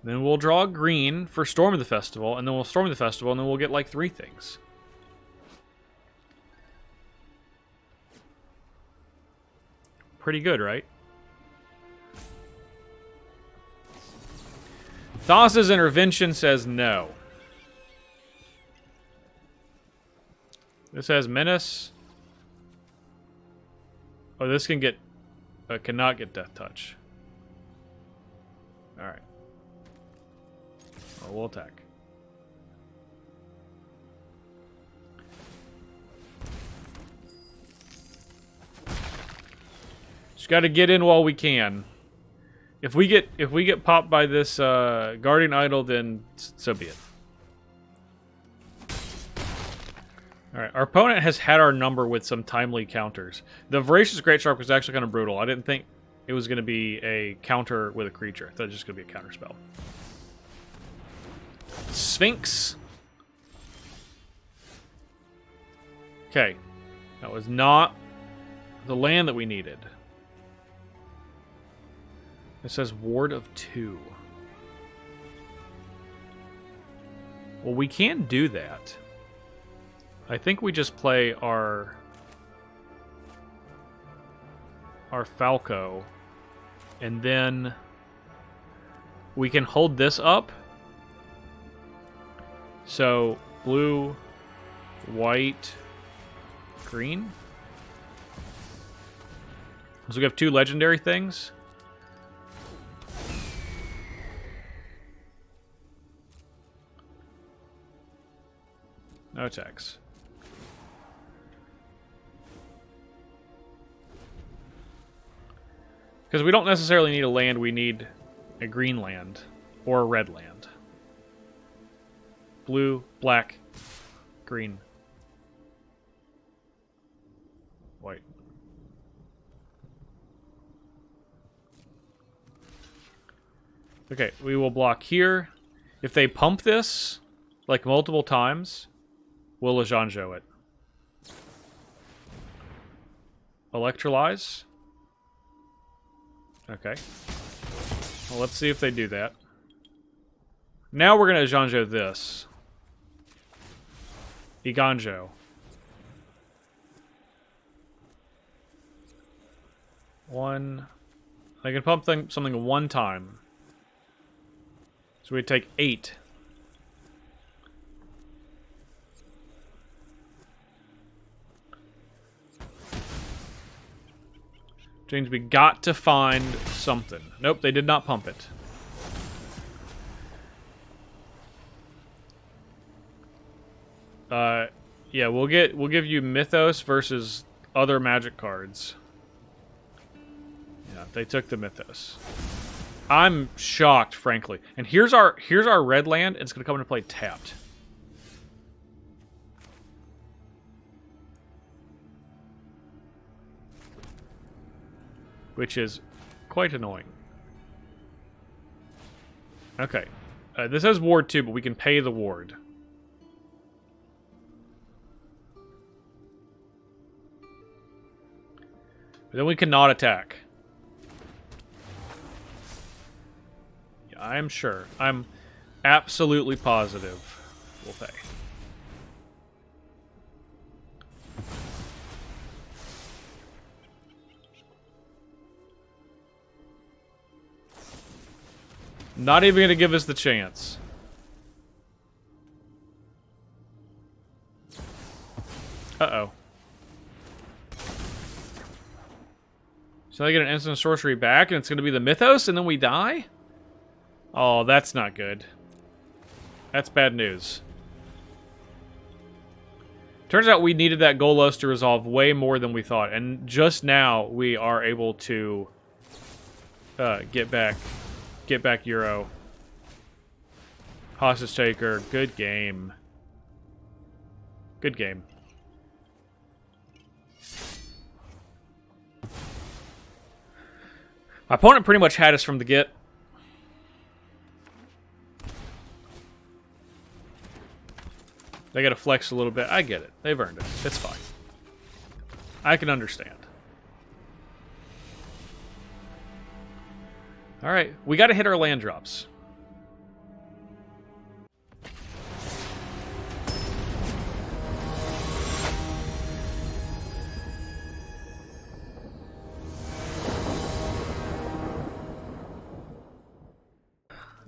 Then we'll draw green for Storm of the Festival, and then we'll Storm the Festival, and then we'll get like 3 things. Pretty good, right? Thassa's Intervention says no. This has Menace. Oh, this can get... cannot get Death Touch. Alright. Well, we'll attack. Just got to get in while we can. If we get popped by this Guardian Idol, then so be it. Alright, our opponent has had our number with some timely counters. The Voracious Great Shark was actually kind of brutal. I didn't think it was going to be a counter with a creature. I thought it was just going to be a counter spell. Sphinx. Okay. That was not the land that we needed. It says Ward of 2. Well, we can do that. I think we just play our Falco, and then we can hold this up. So, blue, white, green. So we have 2 legendary things. No attacks. Because we don't necessarily need a land, we need a green land or a red land. Blue, black, green, white. Okay, we will block here. If they pump this, like multiple times, we'll Ajanjo it. Electrolyze. Okay. Well, let's see if they do that. Now we're going to Ajanjo this. Iganjo. One. I can pump something 1 time. So we take 8. James, we got to find something. Nope, they did not pump it. Yeah, we'll give you Mythos versus other Magic cards. Yeah, they took the Mythos. I'm shocked, frankly. And here's our red land. It's gonna come into play tapped. Which is quite annoying. Okay. This has Ward 2, but we can pay the Ward. But then we cannot attack. Yeah, I am sure. I'm absolutely positive we'll pay. Not even going to give us the chance. Uh-oh. So I get an instant sorcery back, and it's going to be the Mythos, and then we die? Oh, that's not good. That's bad news. Turns out we needed that Golos to resolve way more than we thought, and just now we are able to get back Euro. Hostage taker, good game. Good game. My opponent pretty much had us from the get. They gotta flex a little bit. I get it. They've earned it. It's fine. I can understand. Alright, we gotta hit our land drops.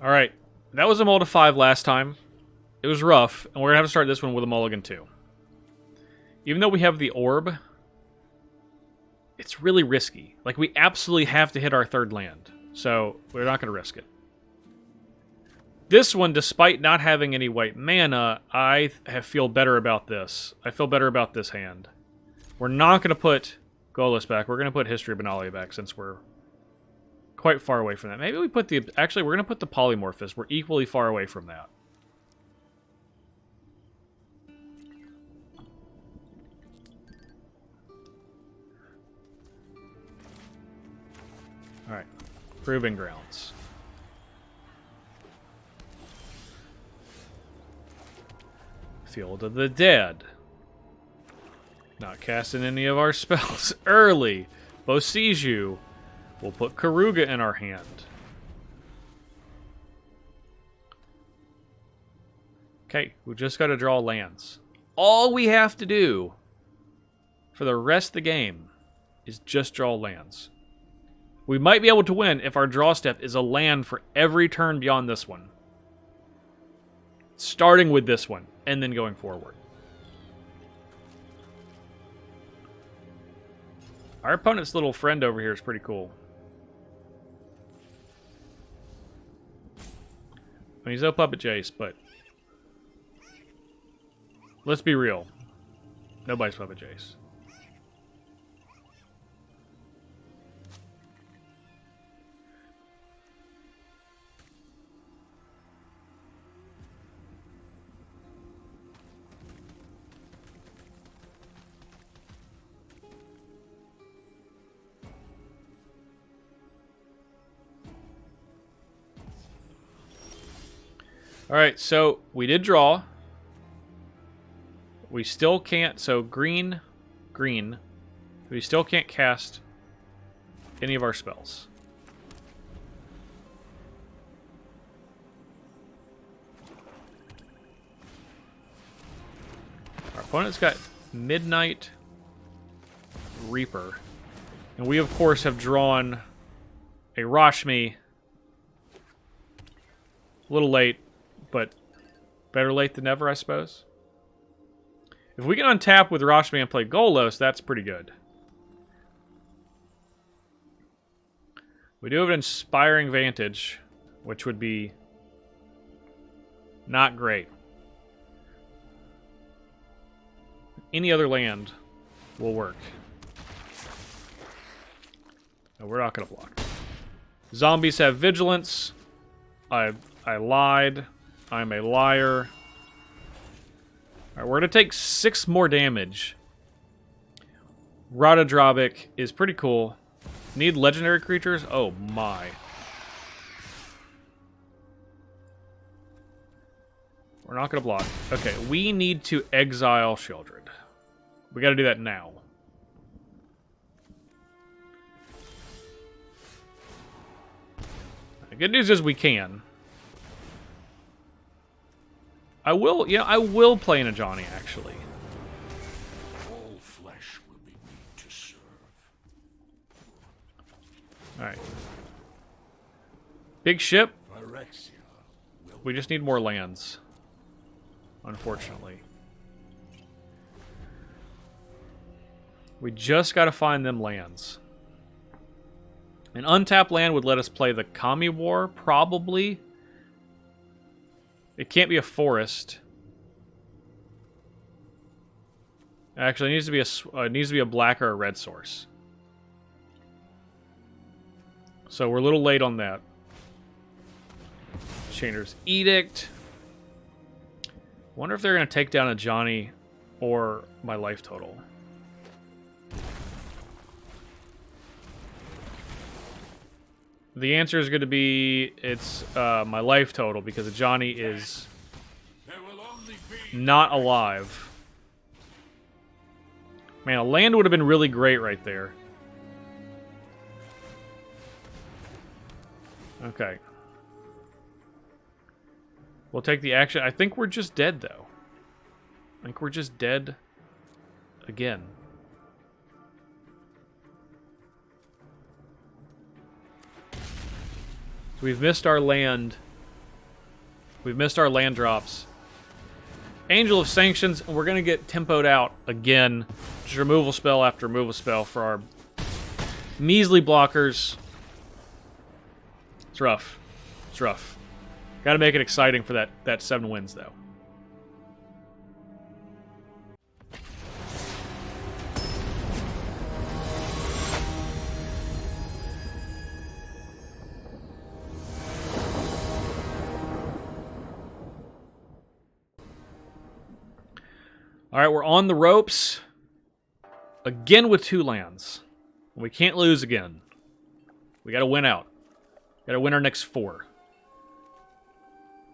Alright, that was a mull to 5 last time. It was rough, and we're going to have to start this one with a mulligan too. Even though we have the orb, it's really risky. Like, we absolutely have to hit our third land, so we're not going to risk it. This one, despite not having any white mana, I feel better about this. I feel better about this hand. We're not going to put Golos back. We're going to put History of Benalia back, since we're quite far away from that. Maybe we put the... Actually, we're going to put the Polymorphist. We're equally far away from that. Alright. Proving Grounds. Field of the Dead. Not casting any of our spells early. Bosiju. We'll put Karuga in our hand. Okay, we just got to draw lands. All we have to do for the rest of the game is just draw lands. We might be able to win if our draw step is a land for every turn beyond this one. Starting with this one, and then going forward. Our opponent's little friend over here is pretty cool. I mean, he's no Puppet Jace, but let's be real. Nobody's Puppet Jace. Alright, so we did draw. We still can't, so green. We still can't cast any of our spells. Our opponent's got Midnight Reaper. And we, of course, have drawn a Rashmi. A little late. But better late than never, I suppose. If we can untap with Rashmi and play Golos, that's pretty good. We do have an Inspiring Vantage, which would be not great. Any other land will work. No, we're not going to block. Zombies have Vigilance. I lied. I'm a liar. Alright, we're going to take 6 more damage. Radadravik is pretty cool. Need legendary creatures? Oh my. We're not going to block. Okay, we need to exile Sheoldred. We got to do that now. The good news is we can. I will play in a Johnny, actually. All flesh will be meat to serve. Alright. Big ship. Phyrexia will We just need more lands. Unfortunately. We just gotta find them lands. An untapped land would let us play the Kami War, probably. It can't be a forest. Actually, it needs to be a black or a red source. So we're a little late on that. Chainer's Edict. Wonder if they're going to take down a Johnny or my life total. The answer is going to be it's my life total because a Johnny is not alive. Man, a land would have been really great right there. Okay. We'll take the action. I think we're just dead, though. I think we're just dead again. So we've missed our land. We've missed our land drops. Angel of Sanctions, and we're going to get tempoed out again. Just removal spell after removal spell for our measly blockers. It's rough. It's rough. Got to make it exciting for that 7 wins, though. All right, we're on the ropes. Again with 2 lands. We can't lose again. We got to win out. Got to win our next 4.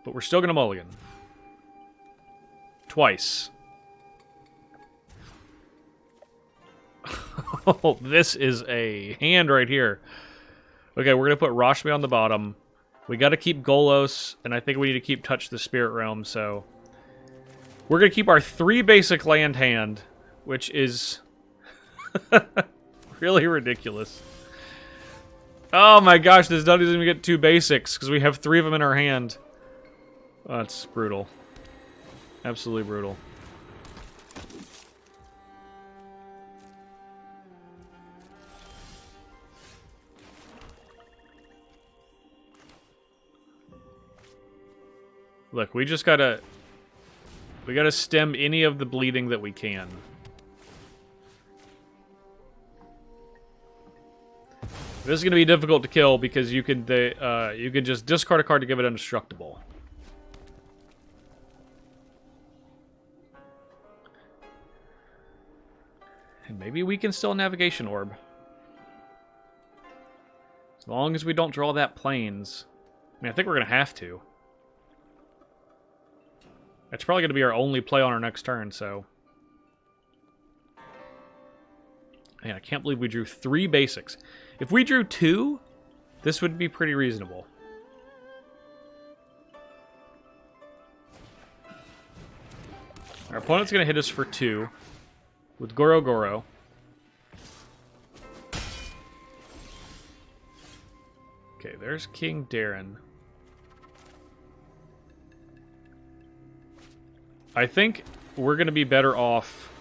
But we're still going to mulligan. Twice. Oh, this is a hand right here. Okay, we're going to put Rashmi on the bottom. We got to keep Golos, and I think we need to keep Touch the Spirit Realm, so... We're going to keep our 3 basic land hand, which is really ridiculous. Oh my gosh, this doesn't even get 2 basics, because we have 3 of them in our hand. Oh, that's brutal. Absolutely brutal. Look, we just gotta... We gotta stem any of the bleeding that we can. This is gonna be difficult to kill because you can just discard a card to give it indestructible. And maybe we can still Navigation Orb. As long as we don't draw that Plains. I mean, I think we're gonna have to. It's probably going to be our only play on our next turn, so... Man, I can't believe we drew 3 basics. If we drew 2, this would be pretty reasonable. Our opponent's going to hit us for 2 with Goro Goro. Okay, there's King Darren. I think we're going to be better off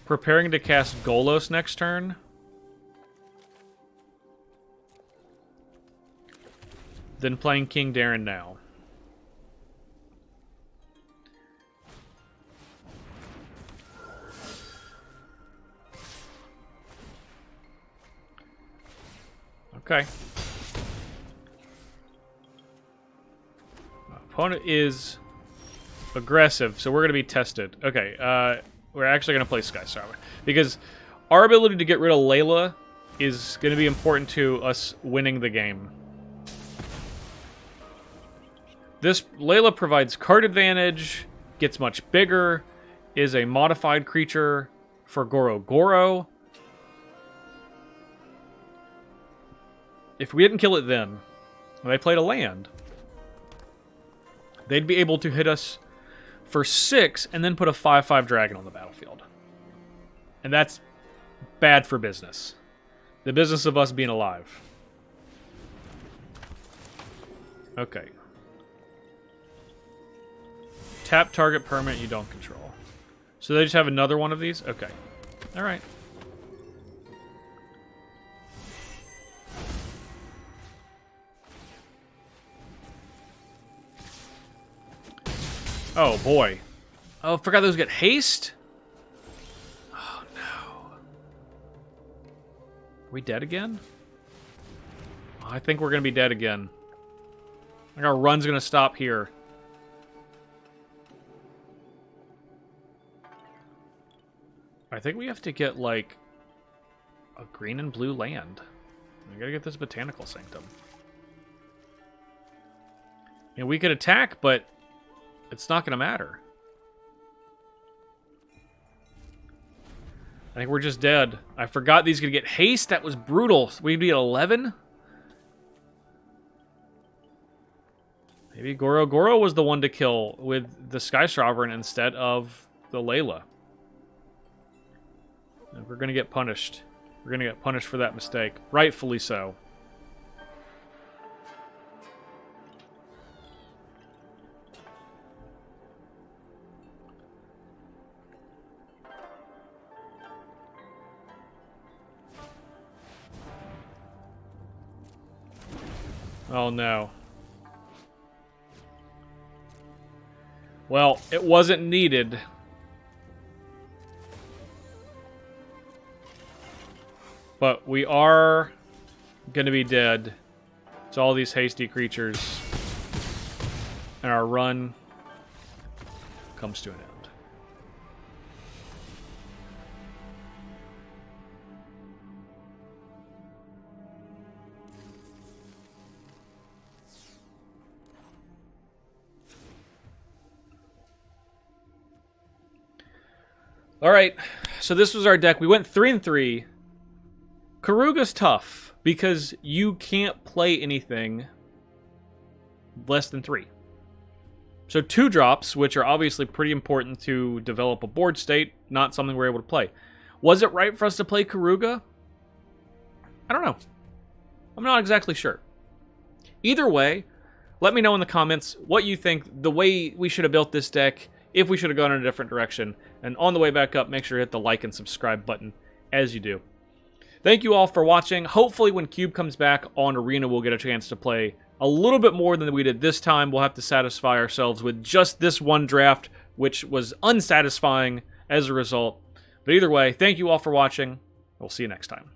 preparing to cast Golos next turn. Than playing King Darren now. Okay. Opponent is aggressive, so we're going to be tested. Okay, we're actually going to play Sky Star. Because our ability to get rid of Layla is going to be important to us winning the game. This Layla provides card advantage, gets much bigger, is a modified creature for Goro Goro. If we didn't kill it then, and they played a land, they'd be able to hit us for 6 and then put a 5/5 dragon on the battlefield. And that's bad for business. The business of us being alive. Okay. Tap target permanent you don't control. So they just have another one of these? Okay. Alright. Oh boy. Oh, I forgot those get haste? Oh, no. Are we dead again? Oh, I think we're going to be dead again. I think our run's going to stop here. I think we have to get, like, a green and blue land. We gotta get this Botanical Sanctum. I mean, we could attack, but it's not gonna matter. I think we're just dead. I forgot these could get haste. That was brutal. We'd be at 11? Maybe Goro was the one to kill with the Sky Sovereign instead of the Layla. And we're gonna get punished. We're gonna get punished for that mistake. Rightfully so. Oh no. Well, it wasn't needed. But we are gonna be dead. It's all these hasty creatures. And our run comes to an end. Alright, so this was our deck. We went 3-3. Karuga's tough, because you can't play anything less than 3. So 2 drops, which are obviously pretty important to develop a board state, not something we're able to play. Was it right for us to play Karuga? I don't know. I'm not exactly sure. Either way, let me know in the comments what you think, the way we should have built this deck, if we should have gone in a different direction. And on the way back up, make sure to hit the like and subscribe button as you do. Thank you all for watching. Hopefully when Cube comes back on Arena, we'll get a chance to play a little bit more than we did this time. We'll have to satisfy ourselves with just this one draft, which was unsatisfying as a result. But either way, thank you all for watching. We'll see you next time.